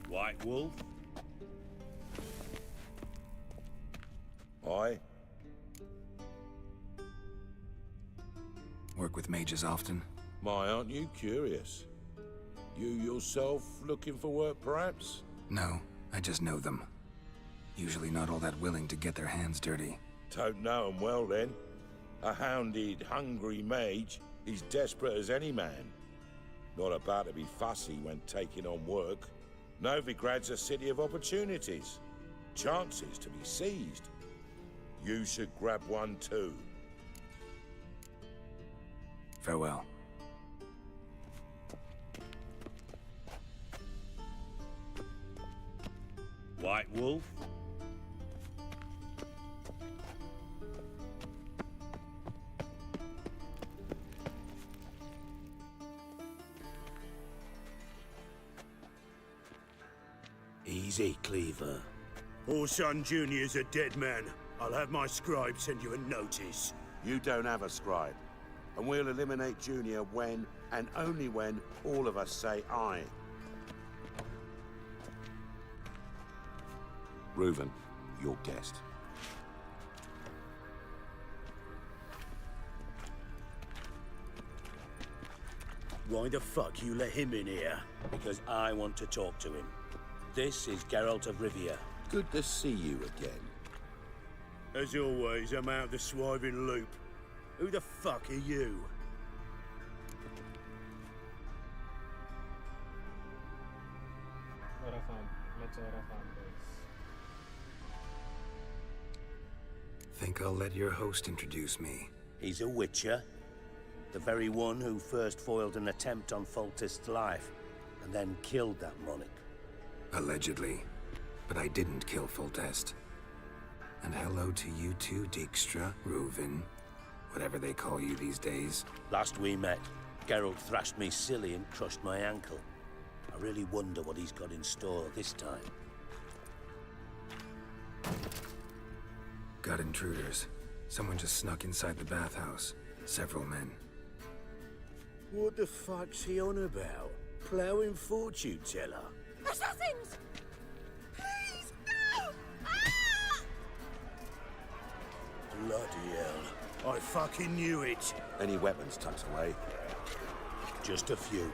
S17: White Wolf?
S10: Aye.
S9: Work with mages often?
S10: My, aren't you curious? You yourself looking for work, perhaps?
S9: No, I just know them. Usually not all that willing to get their hands dirty.
S10: Don't know 'em well, then. A hounded, hungry mage, he's desperate as any man. Not about to be fussy when taking on work. Novigrad's a city of opportunities. Chances to be seized. You should grab one too.
S9: Farewell.
S17: White Wolf? Easy, Cleaver. Orson Jr.'s a dead man. I'll have my scribe send you a notice.
S19: You don't have a scribe, and we'll eliminate Junior when, and only when, all of us say aye. Reuven, your guest.
S17: Why the fuck you let him in here? Because I want to talk to him. This is Geralt of Rivia.
S19: Good to see you again.
S17: As always, I'm out of the swiving loop. Who the fuck are you?
S1: Aura farm. Let's Aura farm, boys.
S9: Think I'll let your host introduce me.
S17: He's a witcher. The very one who first foiled an attempt on Foltest's life, and then killed that monarch.
S9: Allegedly. But I didn't kill Foltest. And hello to you too, Dijkstra, Reuven, whatever they call you these days.
S17: Last we met, Geralt thrashed me silly and crushed my ankle. I really wonder what he's got in store this time.
S9: Got intruders. Someone just snuck inside the bathhouse. Several men.
S17: What the fuck's he on about? Ploughing fortune teller?
S14: Assassins! Please, no! Ah!
S17: Bloody hell. I fucking knew it.
S19: Any weapons tucked away?
S17: Just a few.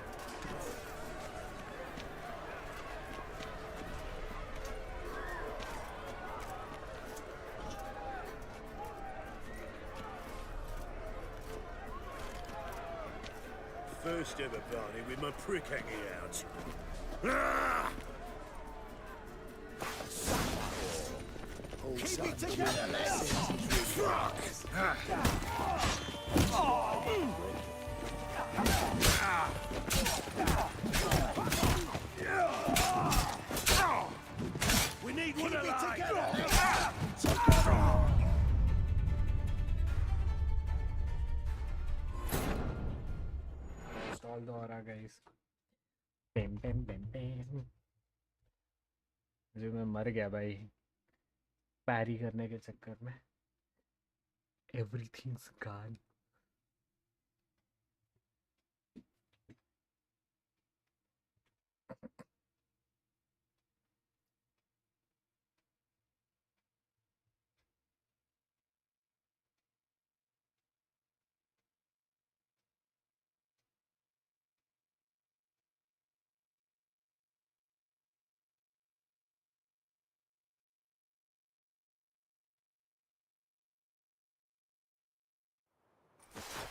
S17: First ever party with my prick hanging out. Ah!
S2: Keep it together, men!
S17: Fuck! We need one alive!
S1: Install the Aura, guys. Bam, bam, bam, bam. जो मैं मर गया भाई पैरी करने के चक्कर में Everything's gone.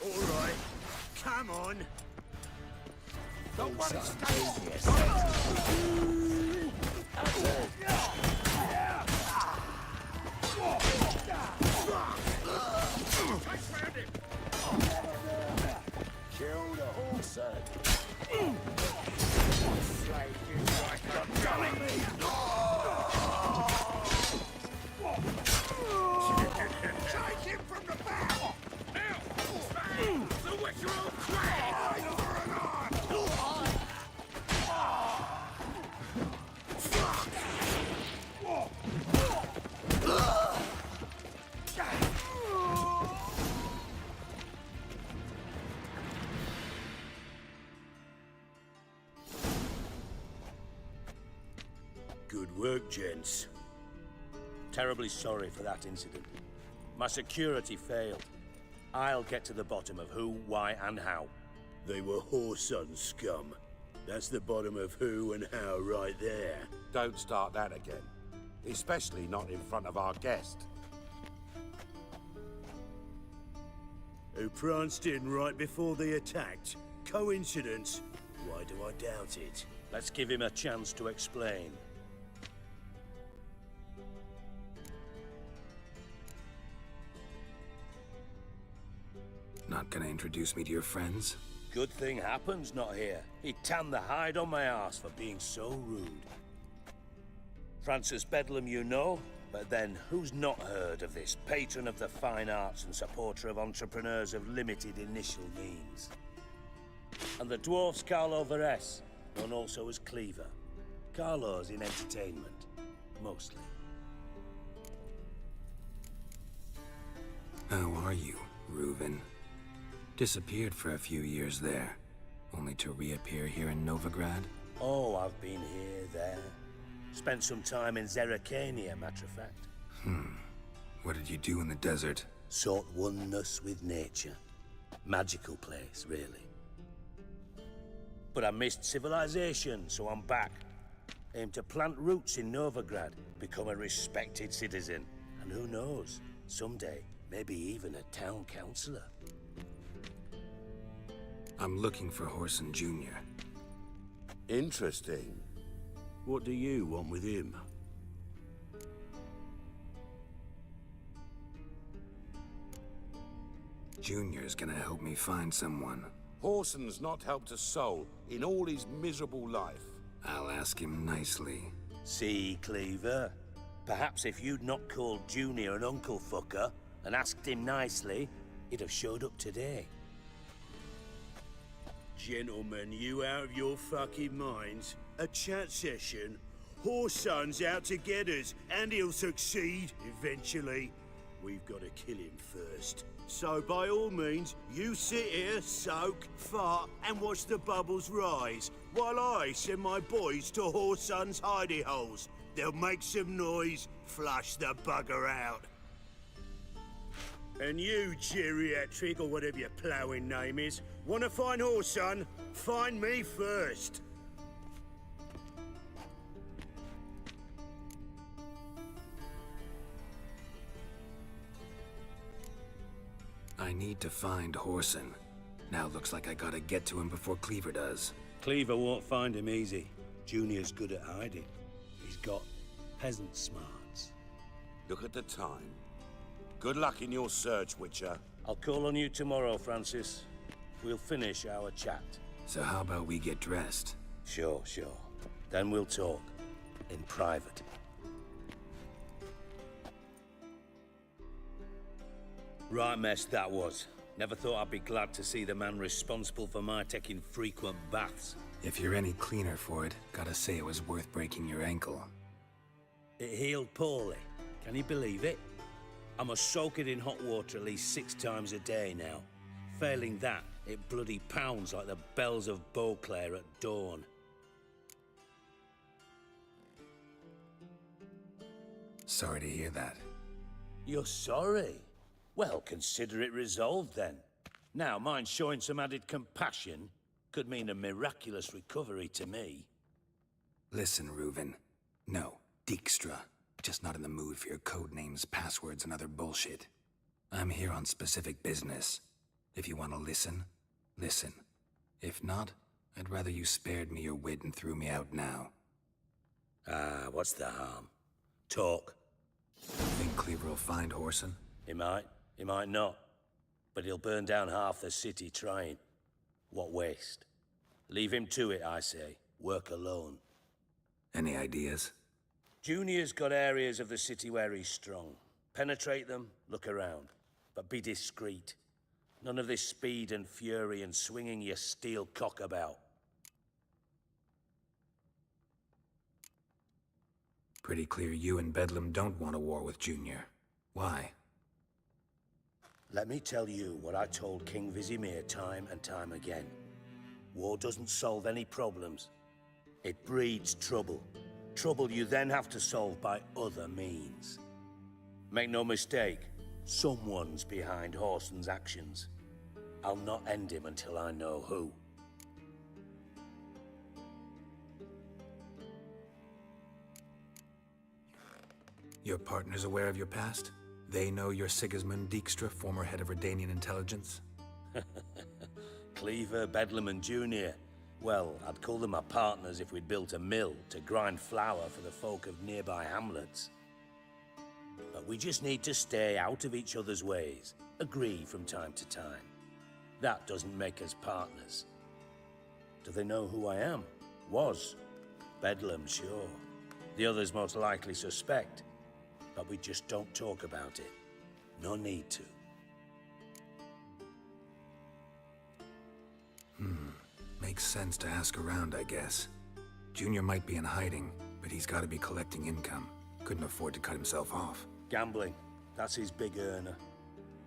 S17: All right, come on.
S2: The one stays.
S17: Kill the horse.
S2: Take him from the back. The Witcher crag!
S17: Good work, gents.
S8: Terribly sorry for that incident. My security failed. I'll get to the bottom of who, why, and how.
S17: They were Whoreson scum. That's the bottom of who and how right there.
S19: Don't start that again. Especially not in front of our guest.
S17: Who pranced in right before they attacked. Coincidence? Why do I doubt it?
S8: Let's give him a chance to explain.
S9: Not gonna introduce me to your friends?
S8: Good thing Happen's not here. He'd tan the hide on my arse for being so rude. Francis Bedlam you know, but then who's not heard of this patron of the fine arts and supporter of entrepreneurs of limited initial means? And the dwarf's Carlo Veres, known also as Cleaver. Carlo's in entertainment, mostly.
S9: How are you, Reuven? Disappeared for a few years there, only to reappear here in Novigrad?
S8: Oh, I've been here, there. Spent some time in Zerrikania, matter of fact.
S9: What did you do in the desert?
S8: Sought oneness with nature. Magical place, really. But I missed civilization, so I'm back. Aim to plant roots in Novigrad, become a respected citizen. And who knows, someday, maybe even a town councillor.
S9: I'm looking for Whoreson Jr.
S19: Interesting.
S17: What do you want with him?
S9: Junior's gonna help me find someone.
S19: Whoreson's not helped a soul in all his miserable life.
S9: I'll ask him nicely.
S8: See, Cleaver? Perhaps if you'd not called Junior an uncle fucker and asked him nicely, he'd have showed up today.
S17: Gentlemen, you out of your fucking minds? A chat session? Whoreson's out to get us, and he'll succeed, eventually. We've got to kill him first. So by all means, you sit here, soak, fart, and watch the bubbles rise, while I send my boys to Whoreson's hidey holes. They'll make some noise, flush the bugger out. And you, geriatric, or whatever your ploughing name is, want to find Whoreson? Find me first.
S9: I need to find Whoreson. Now looks like I gotta get to him before Cleaver does.
S8: Cleaver won't find him easy. Junior's good at hiding. He's got peasant smarts.
S19: Look at the time. Good luck in your search, Witcher.
S8: I'll call on you tomorrow, Francis. We'll finish our chat.
S9: So how about we get dressed?
S8: Sure. Then we'll talk. In private. Right mess that was. Never thought I'd be glad to see the man responsible for my taking frequent baths.
S9: If you're any cleaner for it, gotta say it was worth breaking your ankle.
S8: It healed poorly. Can you believe it? I must soak it in hot water at least 6 times a day now. Failing that, it bloody pounds like the bells of Beauclair at dawn.
S9: Sorry to hear that.
S8: You're sorry? Well, consider it resolved then. Now, mind showing some added compassion could mean a miraculous recovery to me.
S9: Listen, Reuven. No, Dijkstra. Just not in the mood for your code names, passwords, and other bullshit. I'm here on specific business. If you want to listen, listen. If not, I'd rather you spared me your wit and threw me out now.
S8: Ah, what's the harm? Talk.
S9: Think Cleaver will find Whoreson?
S8: He might not. But he'll burn down half the city trying. What waste? Leave him to it, I say. Work alone.
S9: Any ideas?
S8: Junior's got areas of the city where he's strong. Penetrate them, look around. But be discreet. None of this speed and fury and swinging your steel cock about.
S9: Pretty clear you and Bedlam don't want a war with Junior. Why?
S8: Let me tell you what I told King Vizimir time and time again. War doesn't solve any problems. It breeds trouble. Trouble you then have to solve by other means. Make no mistake, someone's behind Whoreson's actions. I'll not end him until I know who.
S9: Your partner's aware of your past? They know you're Sigismund Dijkstra, former head of Redanian intelligence?
S8: Cleaver, Bedlam, and Junior. Well, I'd call them my partners if we'd built a mill to grind flour for the folk of nearby hamlets. But we just need to stay out of each other's ways, agree from time to time. That doesn't make us partners. Do they know who I am? Was. Bedlam, sure. The others most likely suspect. But we just don't talk about it. No need to.
S9: Makes sense to ask around, I guess. Junior might be in hiding, but he's got to be collecting income. Couldn't afford to cut himself off.
S8: Gambling. That's his big earner.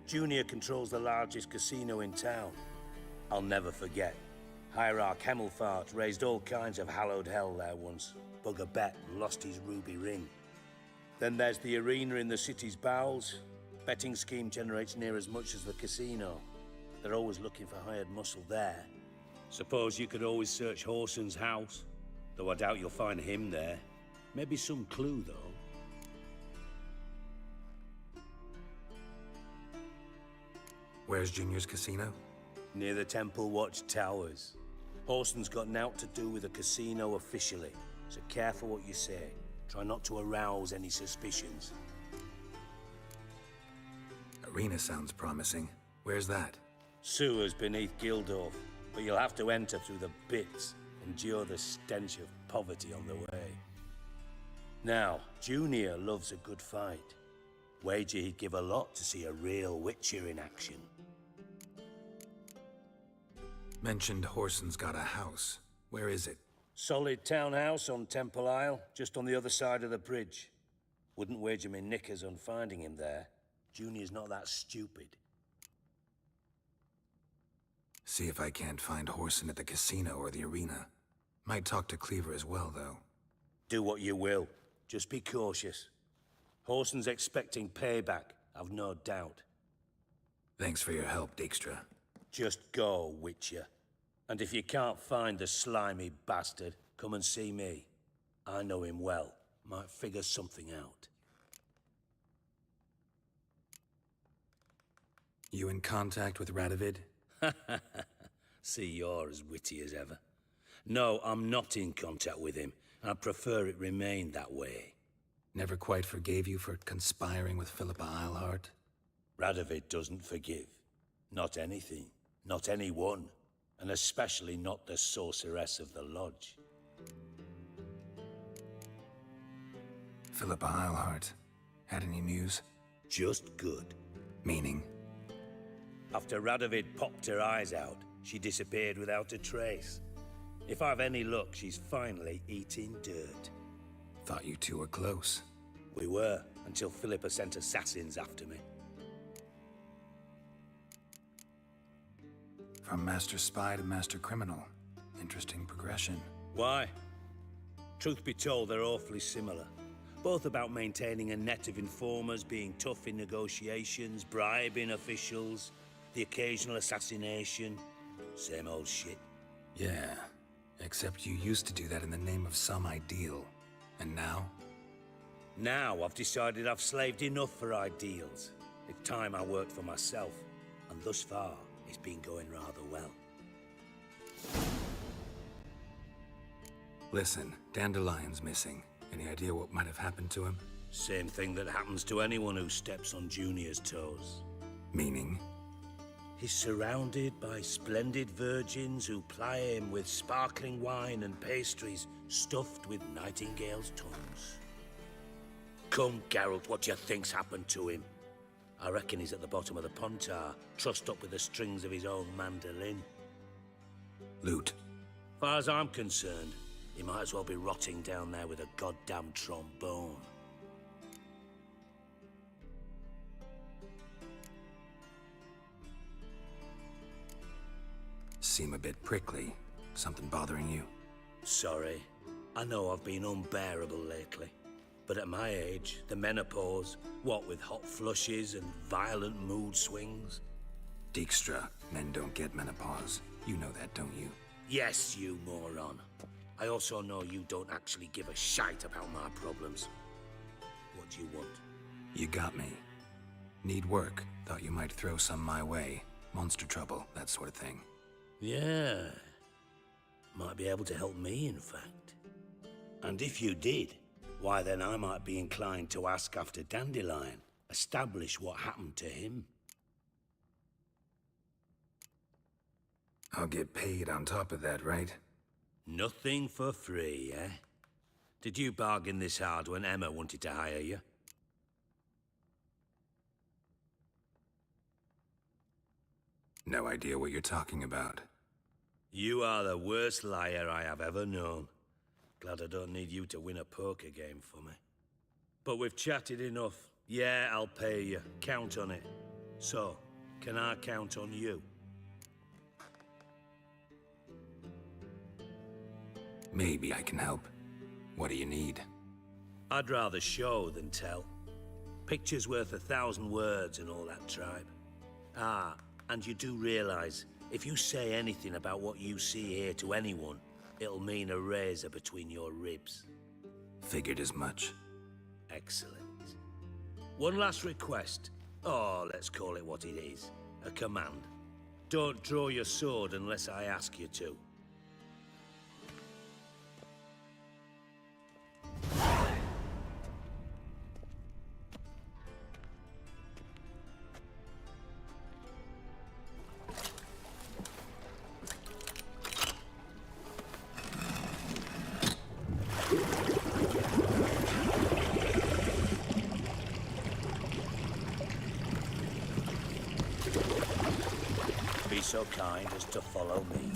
S8: Junior controls the largest casino in town. I'll never forget. Hierarch Hemmelfart raised all kinds of hallowed hell there once. Bugger bet and lost his ruby ring. Then there's the arena in the city's bowels. Betting scheme generates near as much as the casino. They're always looking for hired muscle there. Suppose you could always search Whoreson's house. Though I doubt you'll find him there. Maybe some clue, though.
S9: Where's Junior's casino?
S8: Near the Temple Watch Towers. Whoreson's got nought to do with the casino officially, so careful what you say. Try not to arouse any suspicions.
S9: Arena sounds promising. Where's that?
S8: Sewers beneath Gildorf, but you'll have to enter through the bits, endure the stench of poverty on the way. Now, Junior loves a good fight. Wager he'd give a lot to see a real Witcher in action.
S9: Mentioned Whoreson's got a house. Where is it?
S8: Solid townhouse on Temple Isle, just on the other side of the bridge. Wouldn't wager me knickers on finding him there. Junior's not that stupid.
S9: See if I can't find Whoreson at the casino or the arena. Might talk to Cleaver as well, though.
S8: Do what you will. Just be cautious. Whoreson's expecting payback, I've no doubt.
S9: Thanks for your help, Dijkstra.
S8: Just go, Witcher. And if you can't find the slimy bastard, come and see me. I know him well. Might figure something out.
S9: You in contact with Radovid?
S8: See, you're as witty as ever. No, I'm not in contact with him. I'd prefer it remained that way.
S9: Never quite forgave you for conspiring with Philippa Eilhart?
S8: Radovid doesn't forgive. Not anything. Not anyone. And especially not the sorceress of the Lodge.
S9: Philippa Eilhart. Had any news?
S8: Just good.
S9: Meaning?
S8: After Radovid popped her eyes out, she disappeared without a trace. If I've any luck, she's finally eating dirt.
S9: Thought you two were close.
S8: We were, until Philippa sent assassins after me.
S9: From master spy to master criminal. Interesting progression.
S8: Why? Truth be told, they're awfully similar. Both about maintaining a net of informers, being tough in negotiations, bribing officials, the occasional assassination. Same old shit.
S9: Yeah, except you used to do that in the name of some ideal. And now?
S8: Now I've decided I've slaved enough for ideals. It's time I worked for myself. And thus far, it's been going rather well.
S9: Listen, Dandelion's missing. Any idea what might have happened to him?
S8: Same thing that happens to anyone who steps on Junior's toes.
S9: Meaning?
S8: He's surrounded by splendid virgins who ply him with sparkling wine and pastries stuffed with nightingales' tongues. Come, Geralt, what do you think's happened to him? I reckon he's at the bottom of the Pontar, trussed up with the strings of his own mandolin.
S9: Loot.
S8: Far as I'm concerned, he might as well be rotting down there with a goddamn trombone.
S9: Seem a bit prickly. Something bothering you?
S8: Sorry. I know I've been unbearable lately. But at my age, the menopause, what with hot flushes and violent mood swings?
S9: Dijkstra, men don't get menopause. You know that, don't you?
S8: Yes, you moron. I also know you don't actually give a shite about my problems. What do you want?
S9: You got me. Need work. Thought you might throw some my way. Monster trouble, that sort of thing.
S8: Yeah. Might be able to help me, in fact. And if you did, why then I might be inclined to ask after Dandelion, establish what happened to him.
S9: I'll get paid on top of that, right?
S8: Nothing for free, eh? Did you bargain this hard when Emma wanted to hire you?
S9: No idea what you're talking about.
S8: You are the worst liar I have ever known. Glad I don't need you to win a poker game for me. But we've chatted enough. Yeah, I'll pay you. Count on it. So, can I count on you?
S9: Maybe I can help. What do you need?
S8: I'd rather show than tell. Picture's worth 1,000 words and all that tribe. Ah, and you do realize, if you say anything about what you see here to anyone, it'll mean a razor between your ribs.
S9: Figured as much.
S8: Excellent. One last request. Oh, let's call it what it is. A command. Don't draw your sword unless I ask you to. Be so kind as to follow me.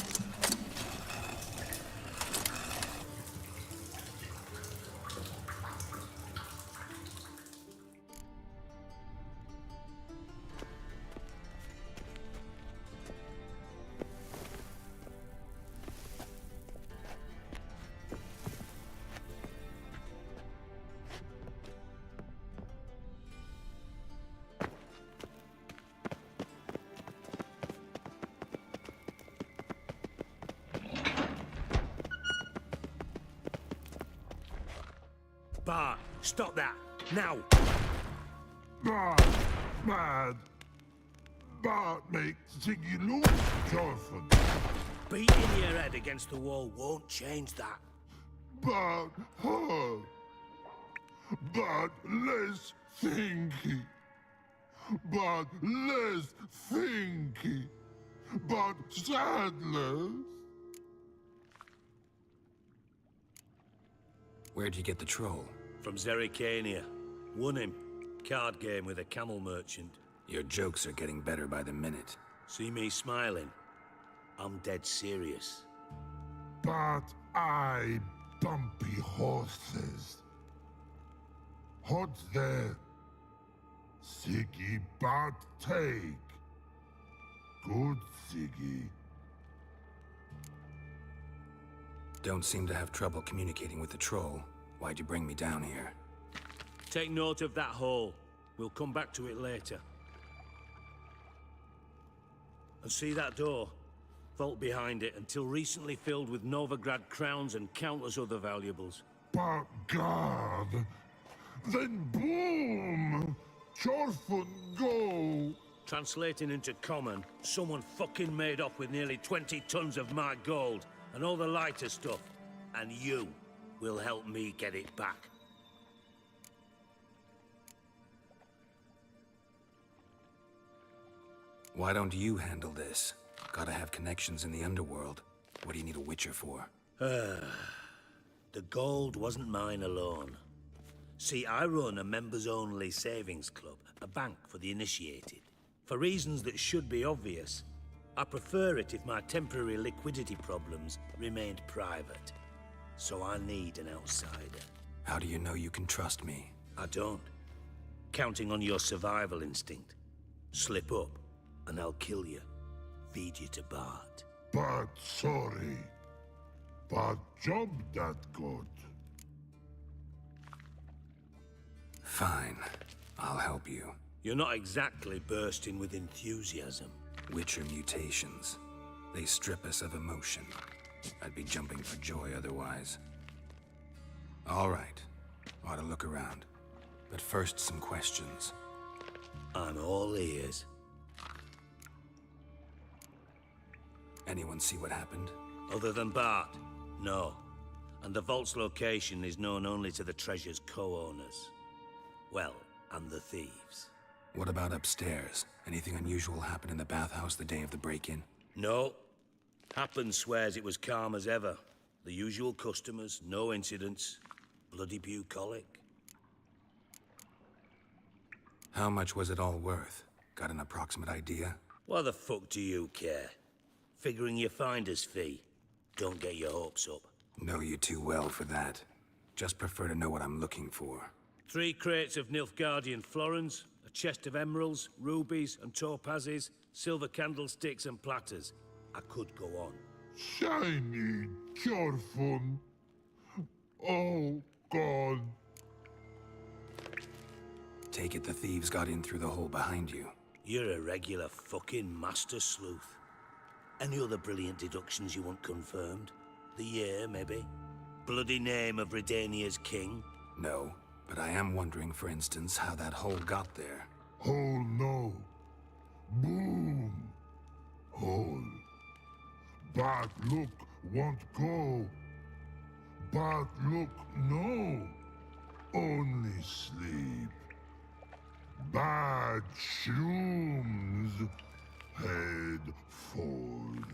S8: Bart, stop that! Now!
S20: Bart, mad. Bart makes Ziggy look orphan.
S8: Beating your head against the wall won't change that.
S20: Bart hurt. Bart less thinky. Bart less thinky. Bart sadless.
S9: Where'd you get the troll?
S8: From Zerrikania. Won him. Card game with a camel merchant.
S9: Your jokes are getting better by the minute.
S8: See me smiling? I'm dead serious.
S20: But I bumpy horses. Hot there. Siggy, but take. Good, Siggy.
S9: Don't seem to have trouble communicating with the troll. Why'd you bring me down here?
S8: Take note of that hole. We'll come back to it later. And see that door? Vault behind it, until recently filled with Novigrad crowns and countless other valuables.
S20: But God, then boom! Chorfun go!
S8: Translating into common, someone fucking made off with nearly 20 tons of my gold, and all the lighter stuff. And you will help me get it back.
S9: Why don't you handle this? Gotta have connections in the underworld. What do you need a Witcher for?
S8: The gold wasn't mine alone. See, I run a members-only savings club, a bank for the initiated. For reasons that should be obvious, I prefer it if my temporary liquidity problems remained private. So I need an outsider.
S9: How do you know you can trust me?
S8: I don't. Counting on your survival instinct. Slip up, and I'll kill you. Feed you to Bart.
S20: But sorry. But job that good.
S9: Fine. I'll help you.
S8: You're not exactly bursting with enthusiasm.
S9: Witcher mutations. They strip us of emotion. I'd be jumping for joy otherwise. All right. Ought to look around. But first, some questions.
S8: I'm all ears.
S9: Anyone see what happened?
S8: Other than Bart? No. And the vault's location is known only to the treasure's co-owners. Well, and the thieves.
S9: What about upstairs? Anything unusual happen in the bathhouse the day of the break-in?
S8: No. Happen swears it was calm as ever. The usual customers, no incidents. Bloody bucolic.
S9: How much was it all worth? Got an approximate idea?
S8: Why the fuck do you care? Figuring your finder's fee. Don't get your hopes up.
S9: Know you too well for that. Just prefer to know what I'm looking for.
S8: 3 crates of Nilfgaardian florins, a chest of emeralds, rubies and topazes, silver candlesticks and platters. I could go on.
S20: Shiny, Chorfun. Oh, God.
S9: Take it the thieves got in through the hole behind you.
S8: You're a regular fucking master sleuth. Any other brilliant deductions you want confirmed? The year, maybe? Bloody name of Redania's king?
S9: No, but I am wondering, for instance, how that hole got there.
S20: Hole no. Boom. Hole. Bad look won't go. Bad look no. Only sleep. Bad shrooms. Head falls.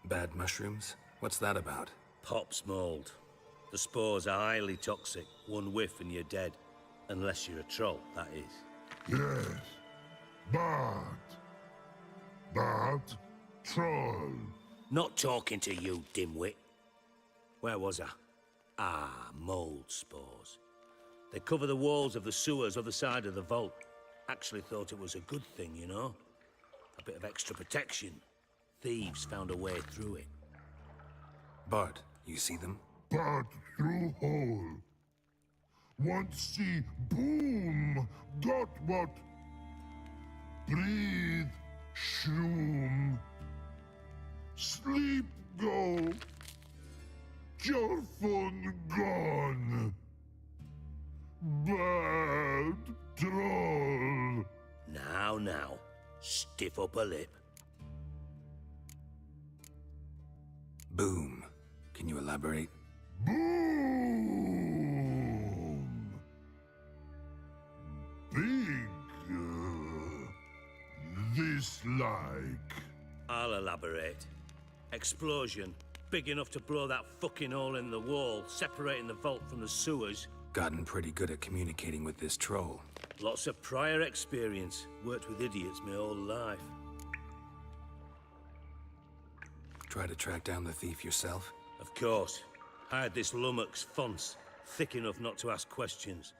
S9: Bad mushrooms? What's that about?
S8: Pop's mold. The spores are highly toxic. One whiff and you're dead. Unless you're a troll, that is.
S20: Yes. Bad. Bad troll.
S8: Not talking to you, dimwit. Where was I? Ah, mold spores. They cover the walls of the sewers other side of the vault. Actually thought it was a good thing, you know? A bit of extra protection. Thieves found a way through it.
S9: Bart, you see them?
S20: Bad through hole. Want see boom. Got what? Breathe. Shroom. Sleep go. Your phone gone. Bad troll.
S8: Now, stiff upper lip.
S9: Boom. Can you elaborate?
S20: Boom. Big. This like.
S8: I'll elaborate. Explosion. Big enough to blow that fucking hole in the wall, separating the vault from the sewers.
S9: Gotten pretty good at communicating with this troll.
S8: Lots of prior experience. Worked with idiots my whole life.
S9: Try to track down the thief yourself?
S8: Of course. I had this lummox, Fonce, thick enough not to ask questions.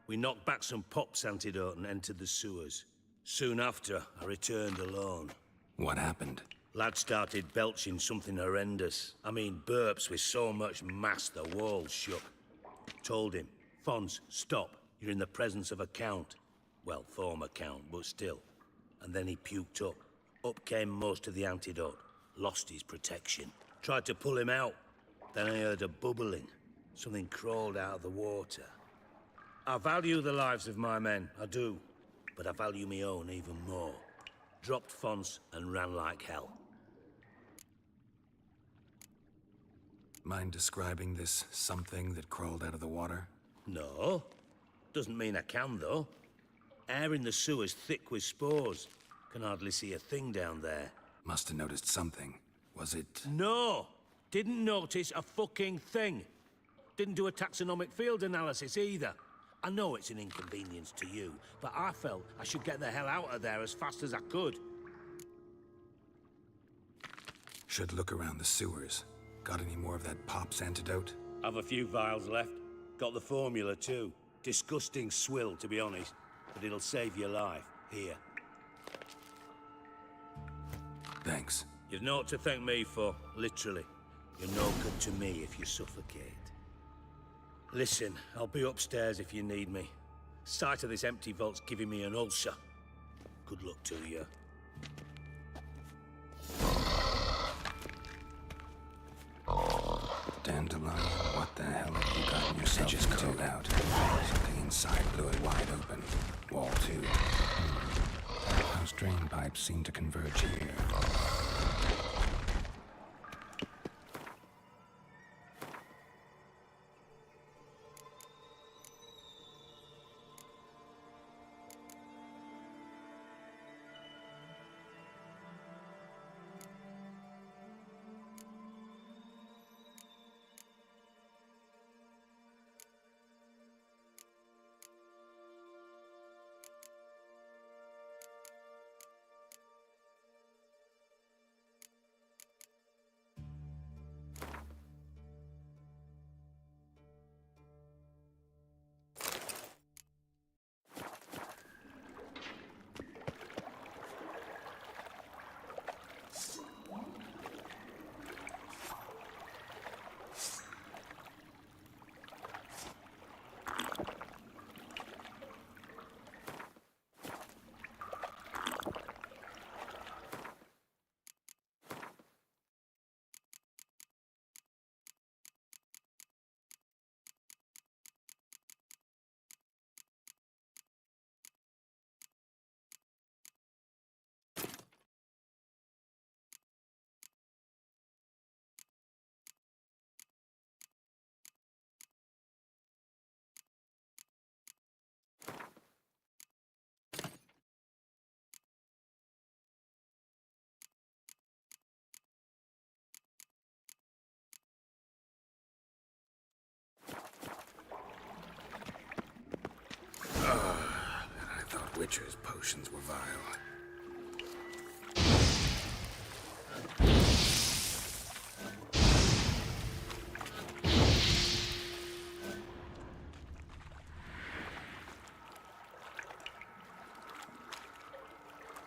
S8: We knocked back some Pop's antidote and entered the sewers. Soon after, I returned alone.
S9: What happened?
S8: Lad started belching something horrendous. I mean, burps with so much mass the walls shook. Told him, Fonce, stop. You're in the presence of a count. Well, former count, but still. And then he puked up. Up came most of the antidote. Lost his protection. Tried to pull him out. Then I heard a bubbling. Something crawled out of the water. I value the lives of my men, I do. But I value my own even more. Dropped Fonce and ran like hell.
S9: Mind describing this something that crawled out of the water?
S8: No. Doesn't mean I can, though. Air in the sewer's thick with spores. Can hardly see a thing down there.
S9: Must have noticed something. Was it...
S8: No! Didn't notice a fucking thing. Didn't do a taxonomic field analysis either. I know it's an inconvenience to you, but I felt I should get the hell out of there as fast as I could.
S9: Should look around the sewers. Got any more of that Pop's antidote?
S8: Have a few vials left. Got the formula too. Disgusting swill, to be honest. But it'll save your life. Here.
S9: Thanks.
S8: You've naught to thank me for, literally. You're no good to me if you suffocate. Listen, I'll be upstairs if you need me. Sight of this empty vault's giving me an ulcer. Good luck to you.
S9: Dandelion, what the hell have you gotten yourself just called out? Something inside blew it wide open. Wall 2. House drain pipes seem to converge here. Witcher's potions were vile.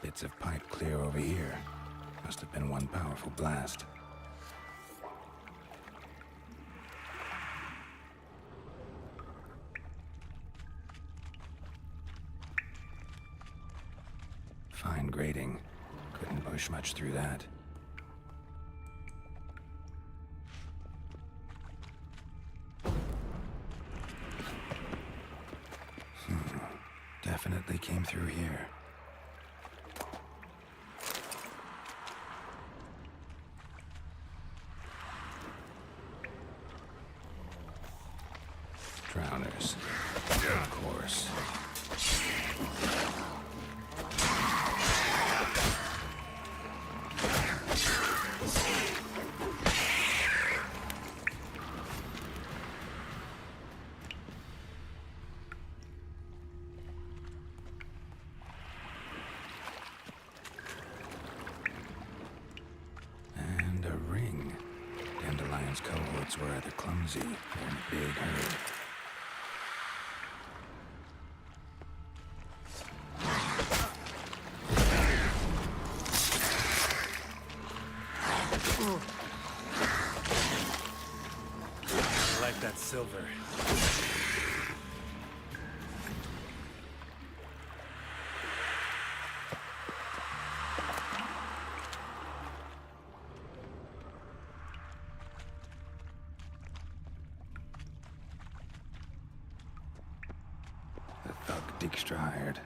S9: Bits of pipe clear over here. Must have been one powerful blast. Fine grading. Couldn't push much through that. Definitely came through here. Drowners. Of course. And a ring. Dandelion's cohort. goats were either clumsy or in a big hurry. I like that silver. The thug Dijkstra hired.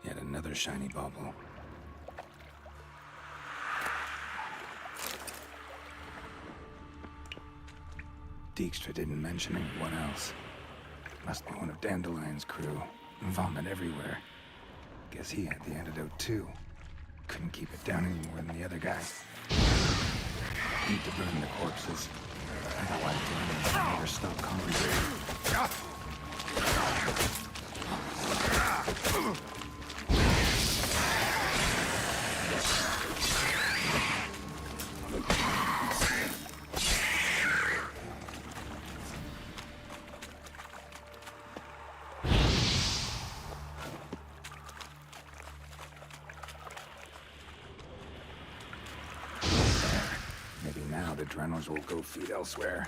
S9: Yet another shiny bauble. Dijkstra didn't mention anyone else. Must be one of Dandelion's crew. Vomit everywhere. Guess he had the antidote too. Couldn't keep it down any more than the other guy. Need to burn the corpses. Otherwise, the enemy never stop congregating. Maybe now the Drenors will go feed elsewhere.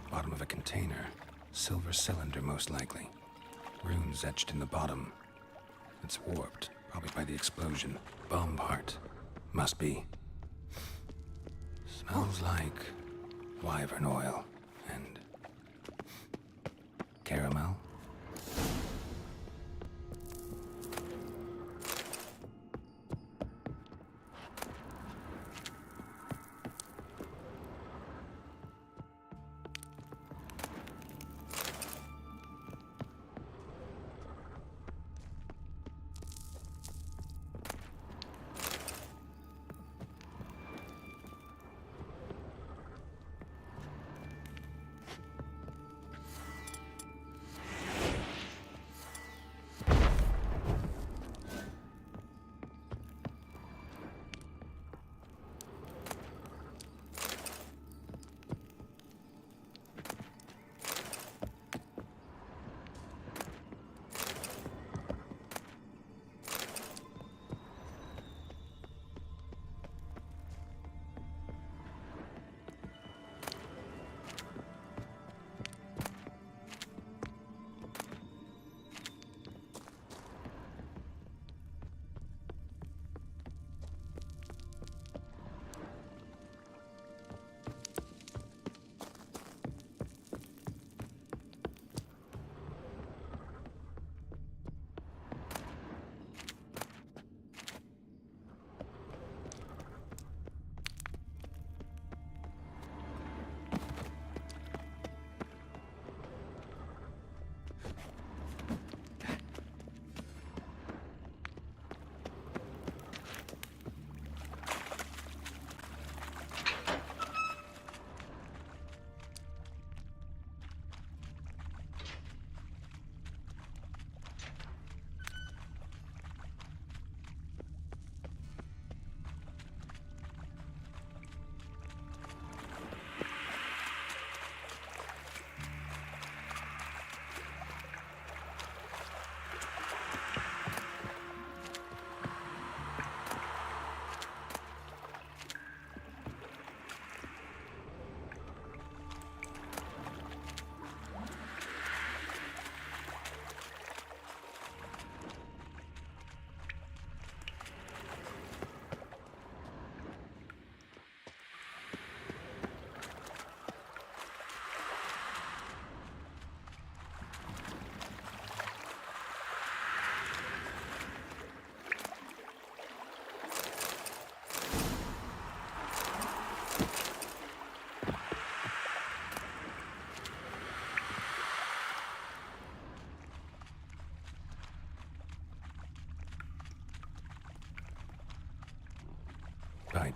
S9: Bottom of a container. Silver cylinder, most likely. Runes etched in the bottom. It's warped, probably by the explosion. Bomb part. Must be. Smells like wyvern oil and caramel.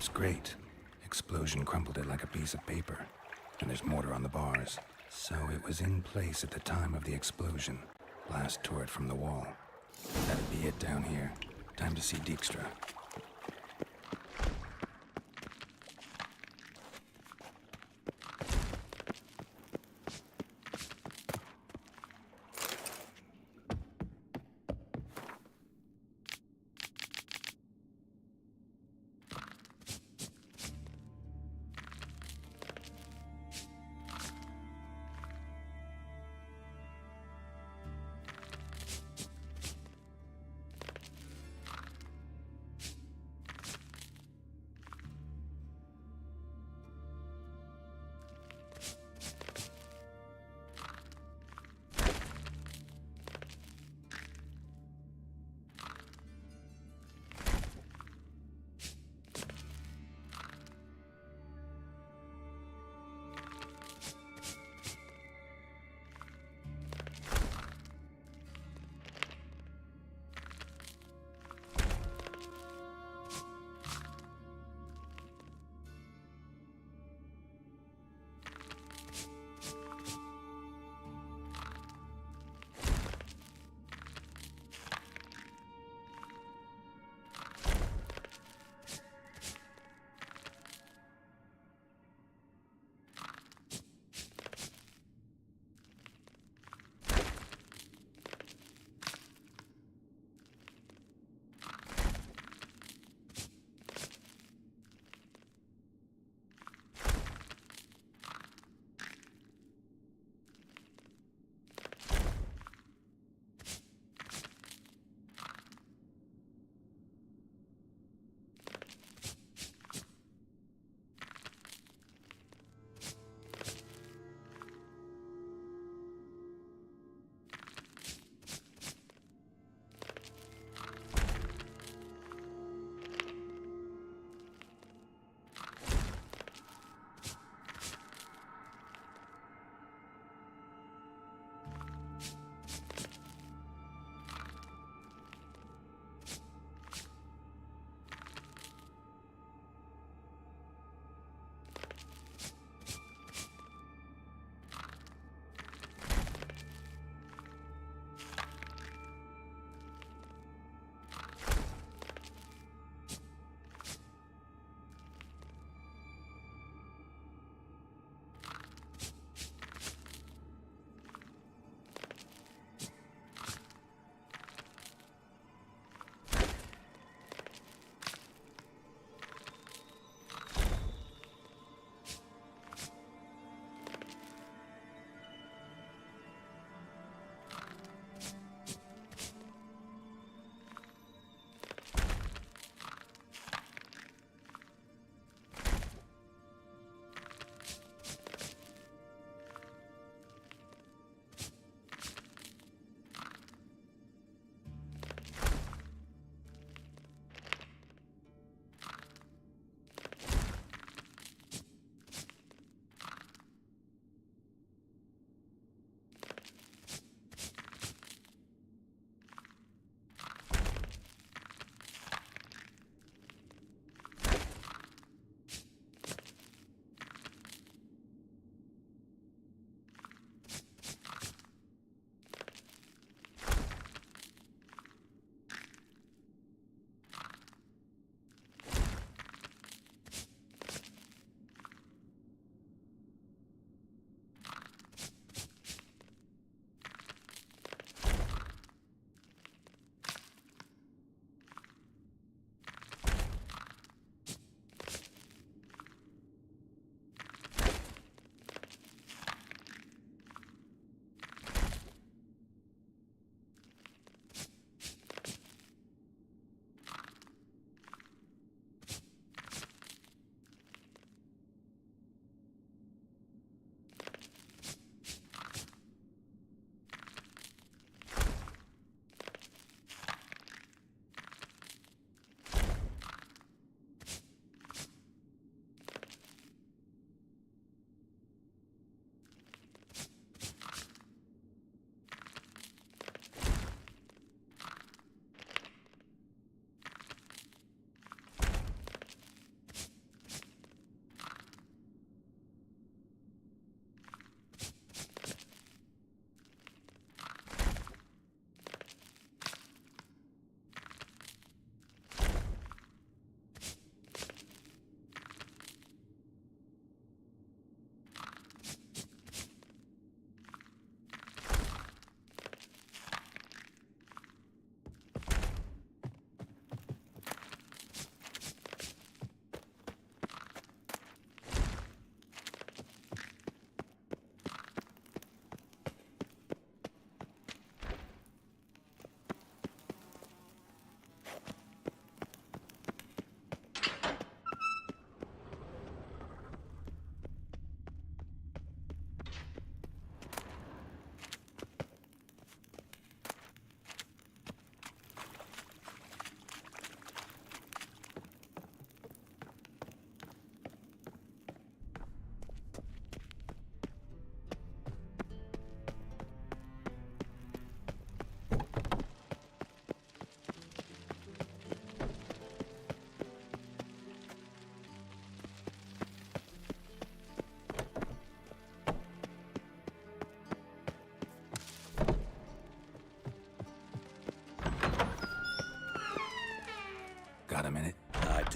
S9: Looks great. Explosion crumpled it like a piece of paper. And there's mortar on the bars. So it was in place at the time of the explosion. Blast tore it from the wall. That'd be it down here. Time to see Dijkstra.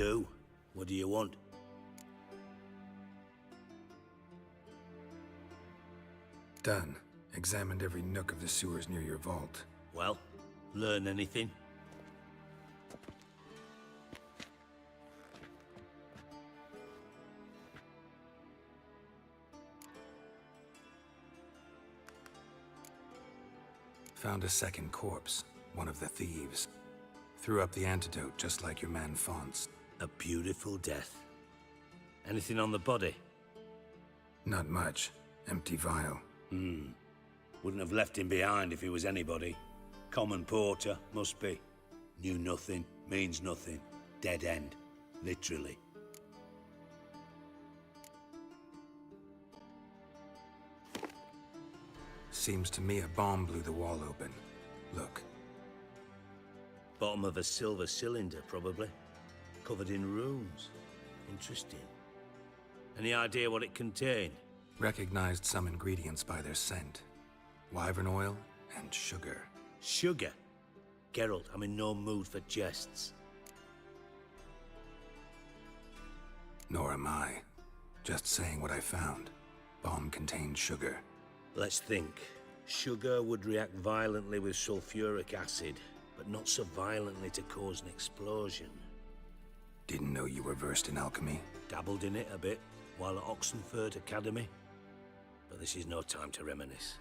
S8: do. What do you want?
S9: Done. Examined every nook of the sewers near your vault.
S8: Well, learn anything?
S9: Found a second corpse, one of the thieves. Threw up the antidote just like your man Fonts.
S8: A beautiful death. Anything on the body?
S9: Not much. Empty vial.
S8: Wouldn't have left him behind if he was anybody. Common porter, must be. Knew nothing, means nothing. Dead end. Literally.
S9: Seems to me a bomb blew the wall open. Look.
S8: Bottom of a silver cylinder, probably. Covered in runes. Interesting. Any idea what it contained?
S9: Recognized some ingredients by their scent. Wyvern oil and sugar.
S8: Sugar? Geralt, I'm in no mood for jests.
S9: Nor am I. Just saying what I found. Bomb contained sugar.
S8: Let's think. Sugar would react violently with sulfuric acid, but not so violently to cause an explosion.
S9: Didn't know you were versed in alchemy.
S8: Dabbled in it a bit, while at Oxenford Academy. But this is no time to reminisce.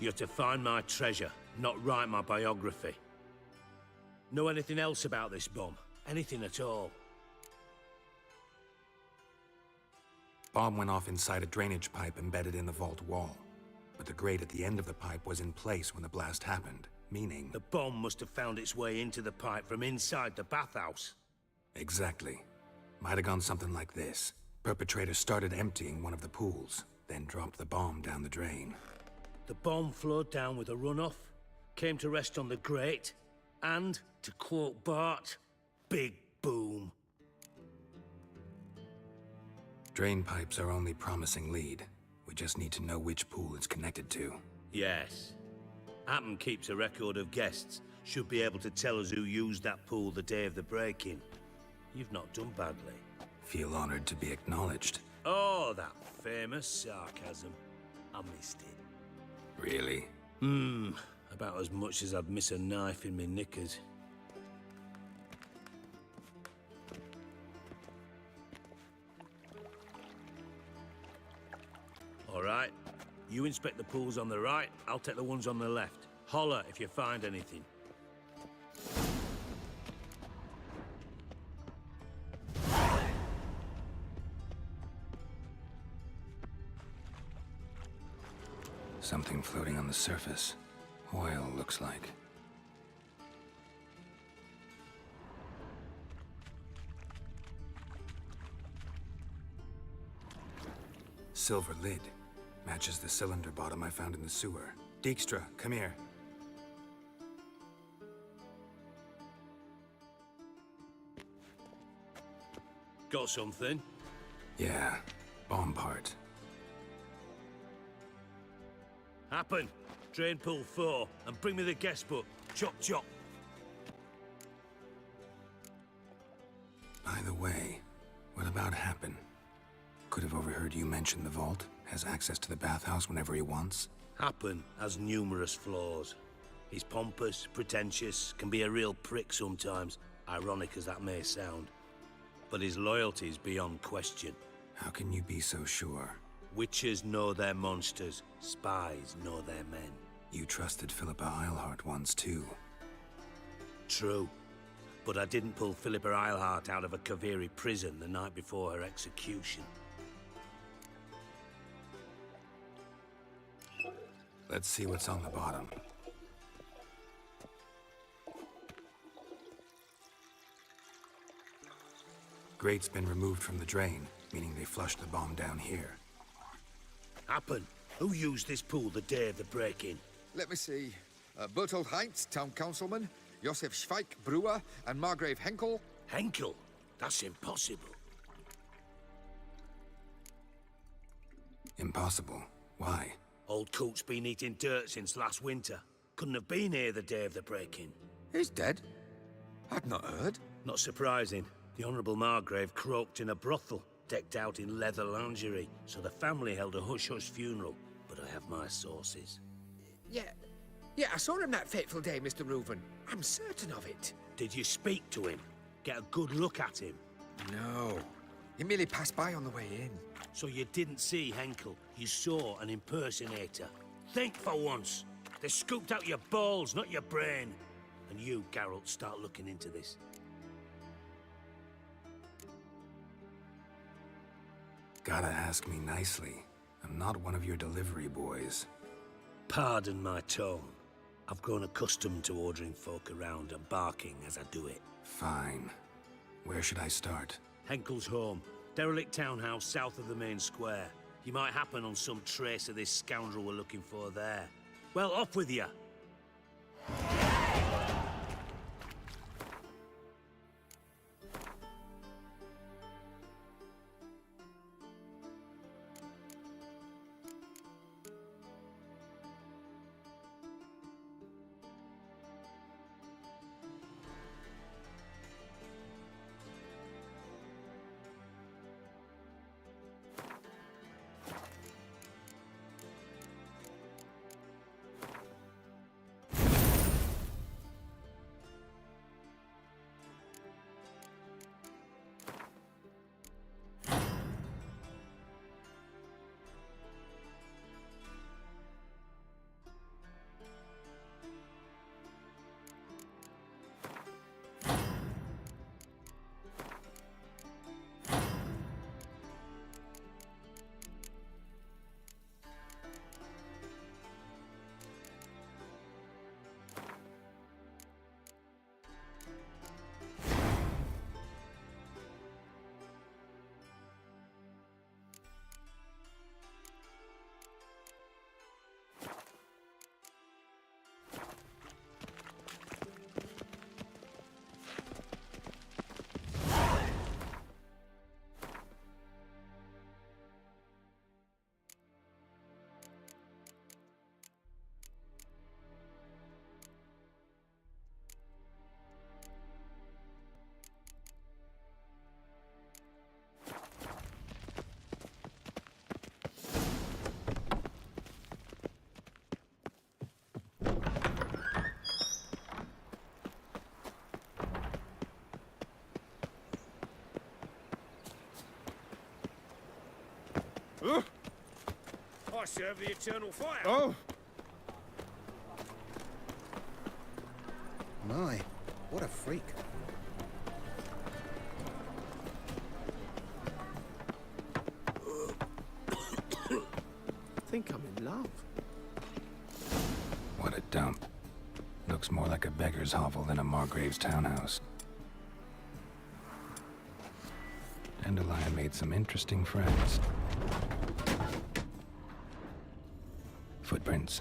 S8: You're to find my treasure, not write my biography. Know anything else about this bomb? Anything at all?
S9: Bomb went off inside a drainage pipe embedded in the vault wall. But the grate at the end of the pipe was in place when the blast happened, meaning...
S8: The bomb must have found its way into the pipe from inside the bathhouse.
S9: Exactly. Might have gone something like this. Perpetrator started emptying one of the pools, then dropped the bomb down the drain.
S8: The bomb flowed down with a runoff, came to rest on the grate, and, to quote Bart, big boom.
S9: Drain pipes are only promising lead. We just need to know which pool it's connected to.
S8: Yes. Appen keeps a record of guests. Should be able to tell us who used that pool the day of the break-in. You've not done badly.
S9: Feel honored to be acknowledged.
S8: Oh, that famous sarcasm. I missed it.
S9: Really?
S8: About as much as I'd miss a knife in me knickers. All right. You inspect the pools on the right, I'll take the ones on the left. Holler if you find anything.
S9: Something floating on the surface. Oil, looks like. Silver lid. Matches the cylinder bottom I found in the sewer. Dijkstra, come here.
S8: Got something?
S9: Yeah, bomb part.
S8: Happen. Drain pool 4, and bring me the guest book. Chop chop.
S9: By the way, what about Happen? Could have overheard you mention the vault. Has access to the bathhouse whenever he wants.
S8: Happen has numerous flaws. He's pompous, pretentious, can be a real prick sometimes, ironic as that may sound. But his loyalty's beyond question.
S9: How can you be so sure?
S8: Witches know their monsters, spies know their men.
S9: You trusted Philippa Eilhart once too.
S8: True. But I didn't pull Philippa Eilhart out of a Kaviri prison the night before her execution.
S9: Let's see what's on the bottom. Grate's been removed from the drain, meaning they flushed the bomb down here.
S8: Happen. Who used this pool the day of the break-in?
S7: Let me see. Bertold Heinz, town councilman, Josef Schweik, brewer, and Margrave Henkel.
S8: Henkel? That's impossible.
S9: Impossible. Why?
S8: Old Coot's been eating dirt since last winter. Couldn't have been here the day of the break-in.
S7: He's dead? I'd not heard.
S8: Not surprising. The Honourable Margrave croaked in a brothel, decked out in leather lingerie, so the family held a hush-hush funeral. But I have my sources.
S7: Yeah, I saw him that fateful day, Mr. Reuven. I'm certain of it.
S8: Did you speak to him? Get a good look at him?
S7: No. He merely passed by on the way in.
S8: So you didn't see Henkel, you saw an impersonator. Think for once. They scooped out your balls, not your brain. And you, Geralt, start looking into this.
S9: Gotta ask me nicely. I'm not one of your delivery boys.
S8: Pardon my tone. I've grown accustomed to ordering folk around and barking as I do it.
S9: Fine. Where should I start?
S8: Henkel's home. Derelict townhouse south of the main square. You might happen on some trace of this scoundrel we're looking for there. Well, off with you!
S17: I serve the eternal fire.
S6: Oh! My, what a freak.
S7: I think I'm in love.
S9: What a dump. Looks more like a beggar's hovel than a Margrave's townhouse. Dandelion made some interesting friends. Footprints.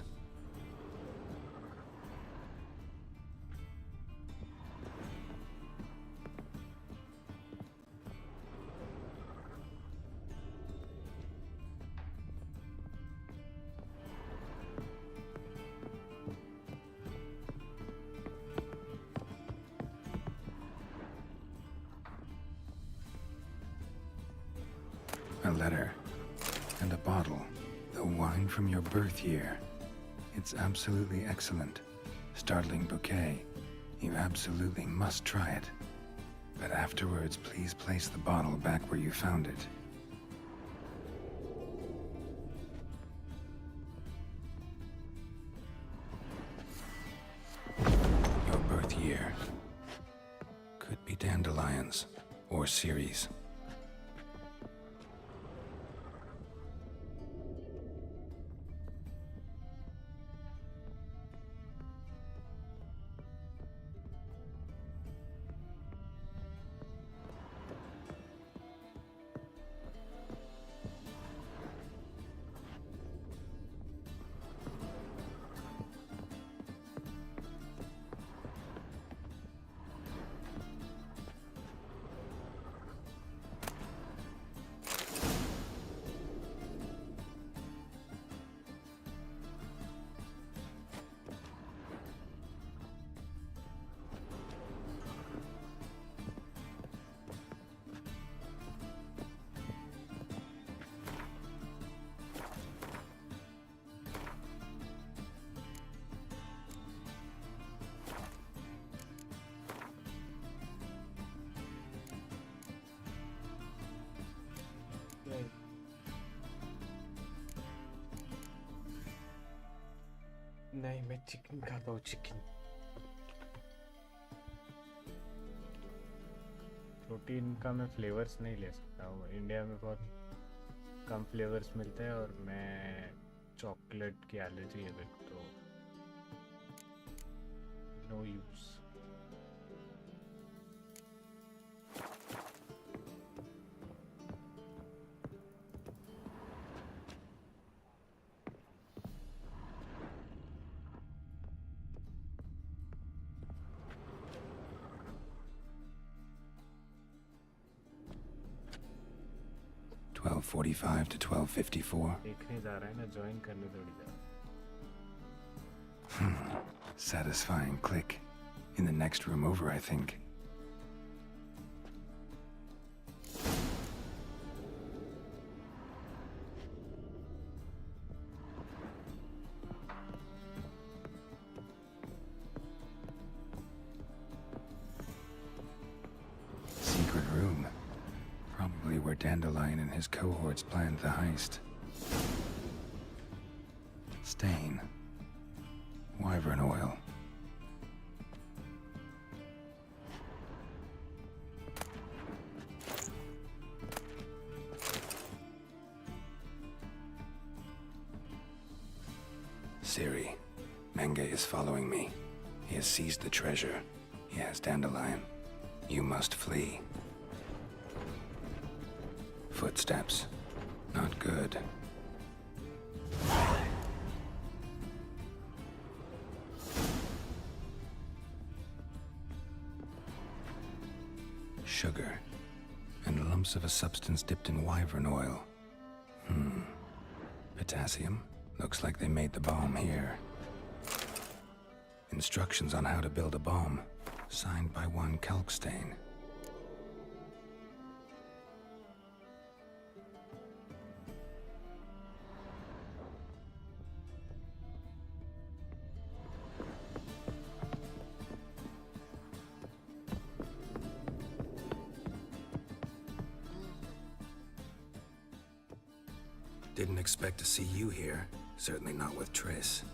S9: A letter. And a bottle. The wine from your birth year. It's absolutely excellent. Startling bouquet. You absolutely must try it. But afterwards, please place the bottle back where you found it. Your birth year. Could be Dandelion's. Or Ciri's.
S1: नहीं, मैं chicken खाता हूँ, chicken. Protein का मैं flavours नहीं ले सकता हूँ। इंडिया में बहुत कम फ्लेवर्स मिलते हैं और मैं चॉकलेट की एलर्जी है मेरे को, तो नो यूज।
S9: $12:45 to $12:54.
S1: देखने जा रहा है ना, ज्वाइन करने थोड़ी जा रहा है।
S9: Satisfying click. In the next room over, I think. Secret room. Probably where Dandelion and his cohorts planned the heist. Stain. Wyvern oil. Ciri, Menge is following me. He has seized the treasure. He has Dandelion. You must flee. Footsteps. Not good. Sugar. And lumps of a substance dipped in wyvern oil. Potassium? Looks like they made the bomb here. Instructions on how to build a bomb. Signed by one Kalkstain. Didn't expect to see you here. Certainly not with Triss.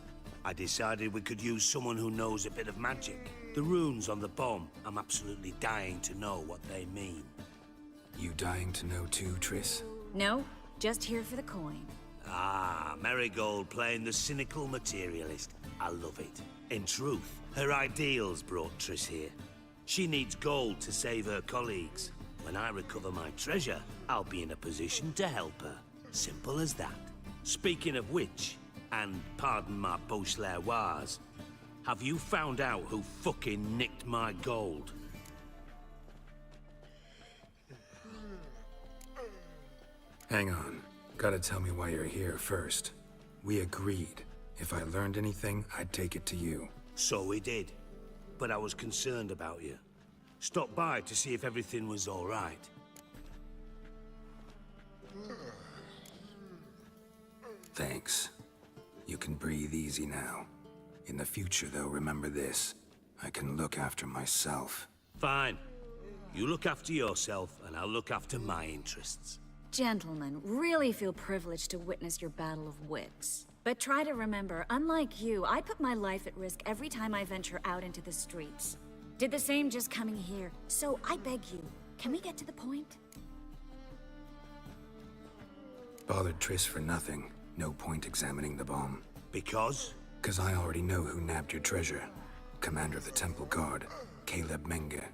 S8: I decided we could use someone who knows a bit of magic. The runes on the bomb, I'm absolutely dying to know what they mean.
S9: You dying to know too, Triss?
S5: No, just here for the coin.
S8: Ah, Marigold playing the cynical materialist. I love it. In truth, her ideals brought Triss here. She needs gold to save her colleagues. When I recover my treasure, I'll be in a position to help her. Simple as that. Speaking of which, and pardon my Beauclervois, have you found out who fucking nicked my gold?
S9: Hang on. Gotta tell me why you're here first. We agreed. If I learned anything, I'd take it to you.
S8: So we did. But I was concerned about you. Stopped by to see if everything was all right.
S9: Thanks. You can breathe easy now. In the future, though, remember this. I can look after myself.
S8: Fine. You look after yourself, and I'll look after my interests.
S21: Gentlemen, really feel privileged to witness your battle of wits. But try to remember, unlike you, I put my life at risk every time I venture out into the streets. Did the same just coming here. So I beg you, can we get to the point?
S9: Bothered Triss for nothing. No point examining the bomb.
S8: Because?
S9: 'Cause I already know who nabbed your treasure. Commander of the Temple Guard, Caleb Menge.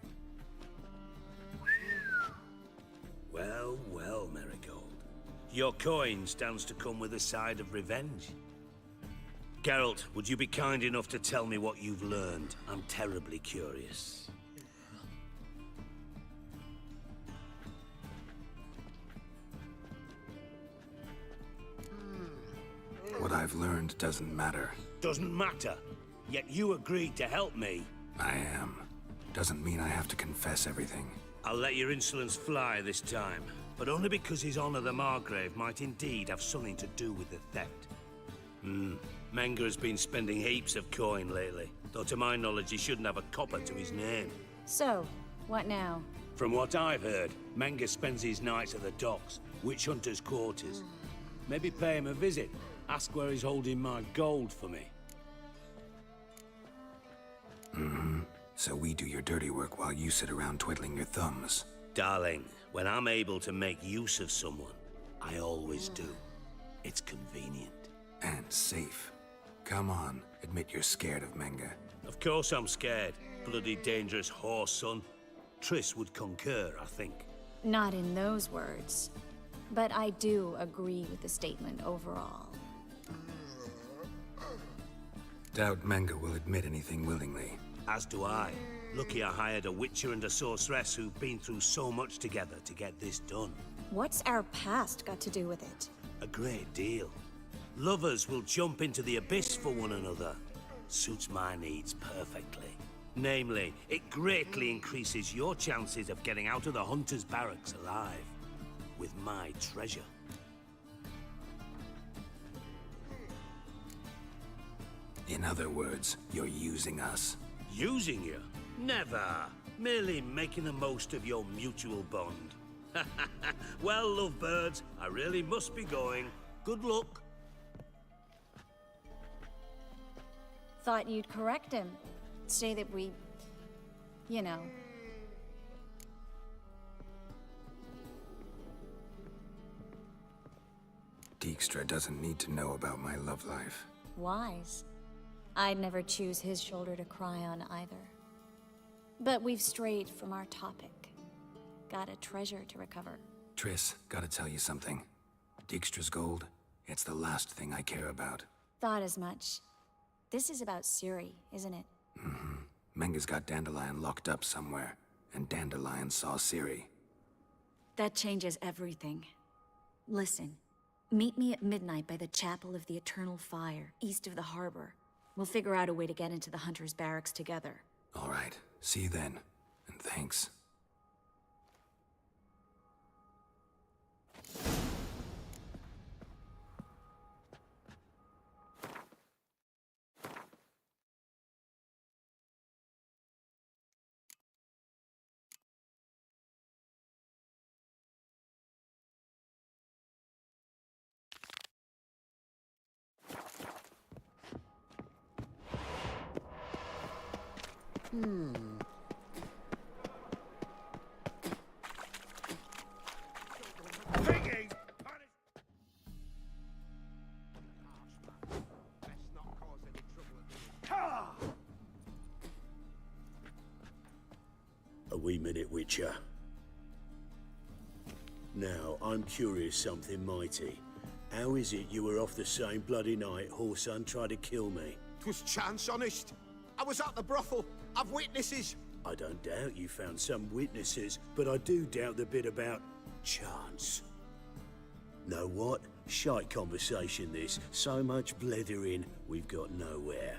S8: Well, well, Marigold. Your coin stands to come with a side of revenge. Geralt, would you be kind enough to tell me what you've learned? I'm terribly curious.
S9: What I've learned doesn't matter.
S8: Doesn't matter. Yet you agreed to help me.
S9: I am. Doesn't mean I have to confess everything.
S8: I'll let your insolence fly this time, but only because His Honor the Margrave might indeed have something to do with the theft. Menge has been spending heaps of coin lately, though to my knowledge he shouldn't have a copper to his name.
S21: So, what now?
S8: From what I've heard, Menge spends his nights at the docks, witch hunters' quarters. Maybe pay him a visit. Ask where he's holding my gold for me.
S9: So we do your dirty work while you sit around twiddling your thumbs.
S8: Darling, when I'm able to make use of someone, I always do. It's convenient.
S9: And safe. Come on, admit you're scared of Menga.
S8: Of course I'm scared. Bloody dangerous horse, son. Triss would concur, I think.
S21: Not in those words. But I do agree with the statement overall.
S9: Doubt Menga will admit anything willingly.
S8: As do I. Lucky I hired a witcher and a sorceress who've been through so much together to get this done.
S21: What's our past got to do with it?
S8: A great deal. Lovers will jump into the abyss for one another. Suits my needs perfectly. Namely, it greatly increases your chances of getting out of the Hunter's barracks alive. With my treasure.
S9: In other words, you're using us.
S8: Using you? Never. Merely making the most of your mutual bond. Well, lovebirds, I really must be going. Good luck.
S21: Thought you'd correct him. Say that we... you know...
S9: Dijkstra doesn't need to know about my love life.
S21: wise. I'd never choose his shoulder to cry on either. But we've strayed from our topic. Got a treasure to recover.
S9: Triss, gotta tell you something. Dijkstra's gold, it's the last thing I care about.
S21: Thought as much. This is about Ciri, isn't it?
S9: Mm-hmm. Menga's got Dandelion locked up somewhere, and Dandelion saw Ciri.
S21: That changes everything. Listen, meet me at midnight by the Chapel of the Eternal Fire, east of the harbor. We'll figure out a way to get into the Hunter's barracks together.
S9: All right, see you then, and thanks.
S2: Piggy!
S17: A wee minute, Witcher. Now, I'm curious something mighty. How is it you were off the same bloody night Whoreson tried to kill me?
S2: 'Twas chance, honest. I was at the brothel. I've witnesses.
S17: I don't doubt you found some witnesses, but I do doubt the bit about chance. Know what? Shite conversation this. So much blethering, we've got nowhere.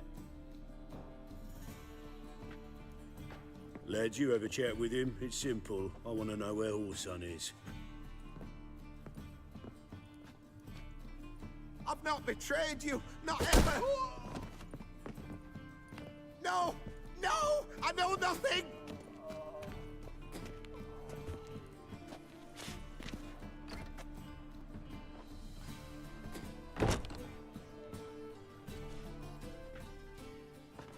S17: Lads, you have a chat with him. It's simple. I want to know where Whoreson is.
S2: I've not betrayed you. Not ever. No! No! I know nothing!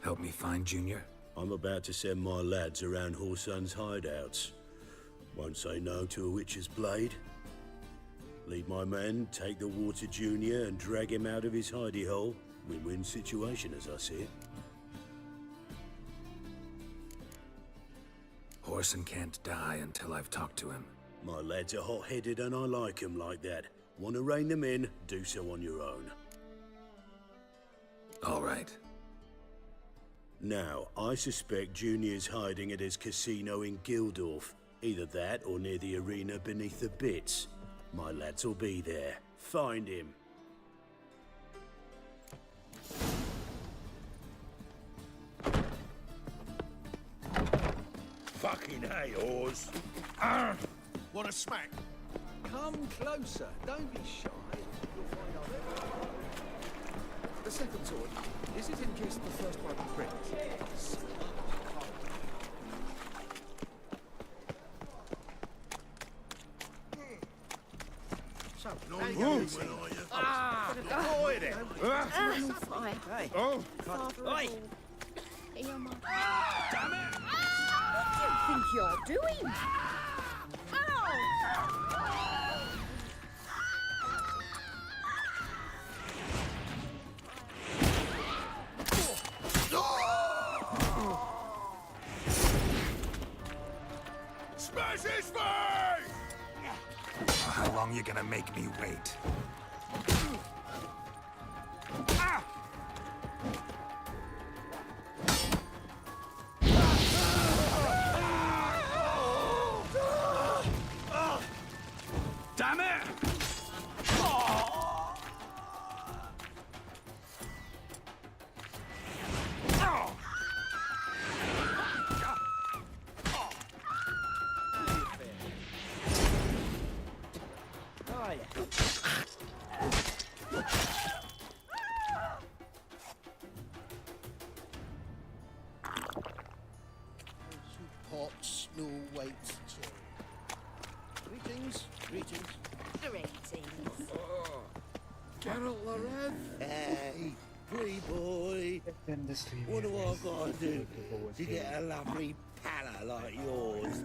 S9: Help me find Junior?
S17: I'm about to send my lads around Whoreson's hideouts. Won't say no to a witch's blade. Lead my men, take the Water Junior and drag him out of his hidey hole. Win-win situation as I see it.
S9: Whoreson can't die until I've talked to him.
S17: My lads are hot-headed and I like 'em like that. Want to rein them in, do so on your own.
S9: All right.
S17: Now, I suspect Junior's hiding at his casino in Gildorf. Either that or near the arena beneath the bits. My lads will be there. Find him.
S2: Fucking hey, Oz. Want a smack?
S7: Come closer. Don't be shy. You'll find out. The second sword, is it in case the first one breaks? So,
S2: Avoid it.
S3: Fire.
S7: Hey.
S11: Oh.
S3: Father of
S11: Oi.
S3: all,
S14: Here, Mum.
S17: Damn it!
S3: What do you think you're doing? Ow!
S17: Smash his face!
S9: How long you gonna make me wait?
S17: Damn it!
S15: Oh, yeah.
S6: Pots, no weight. Greetings, greetings.
S3: Greetings.
S6: Geralt Larev. Hey, pretty boy.
S1: Then the stream.
S6: What do I gotta do to get a lovely pala like yours?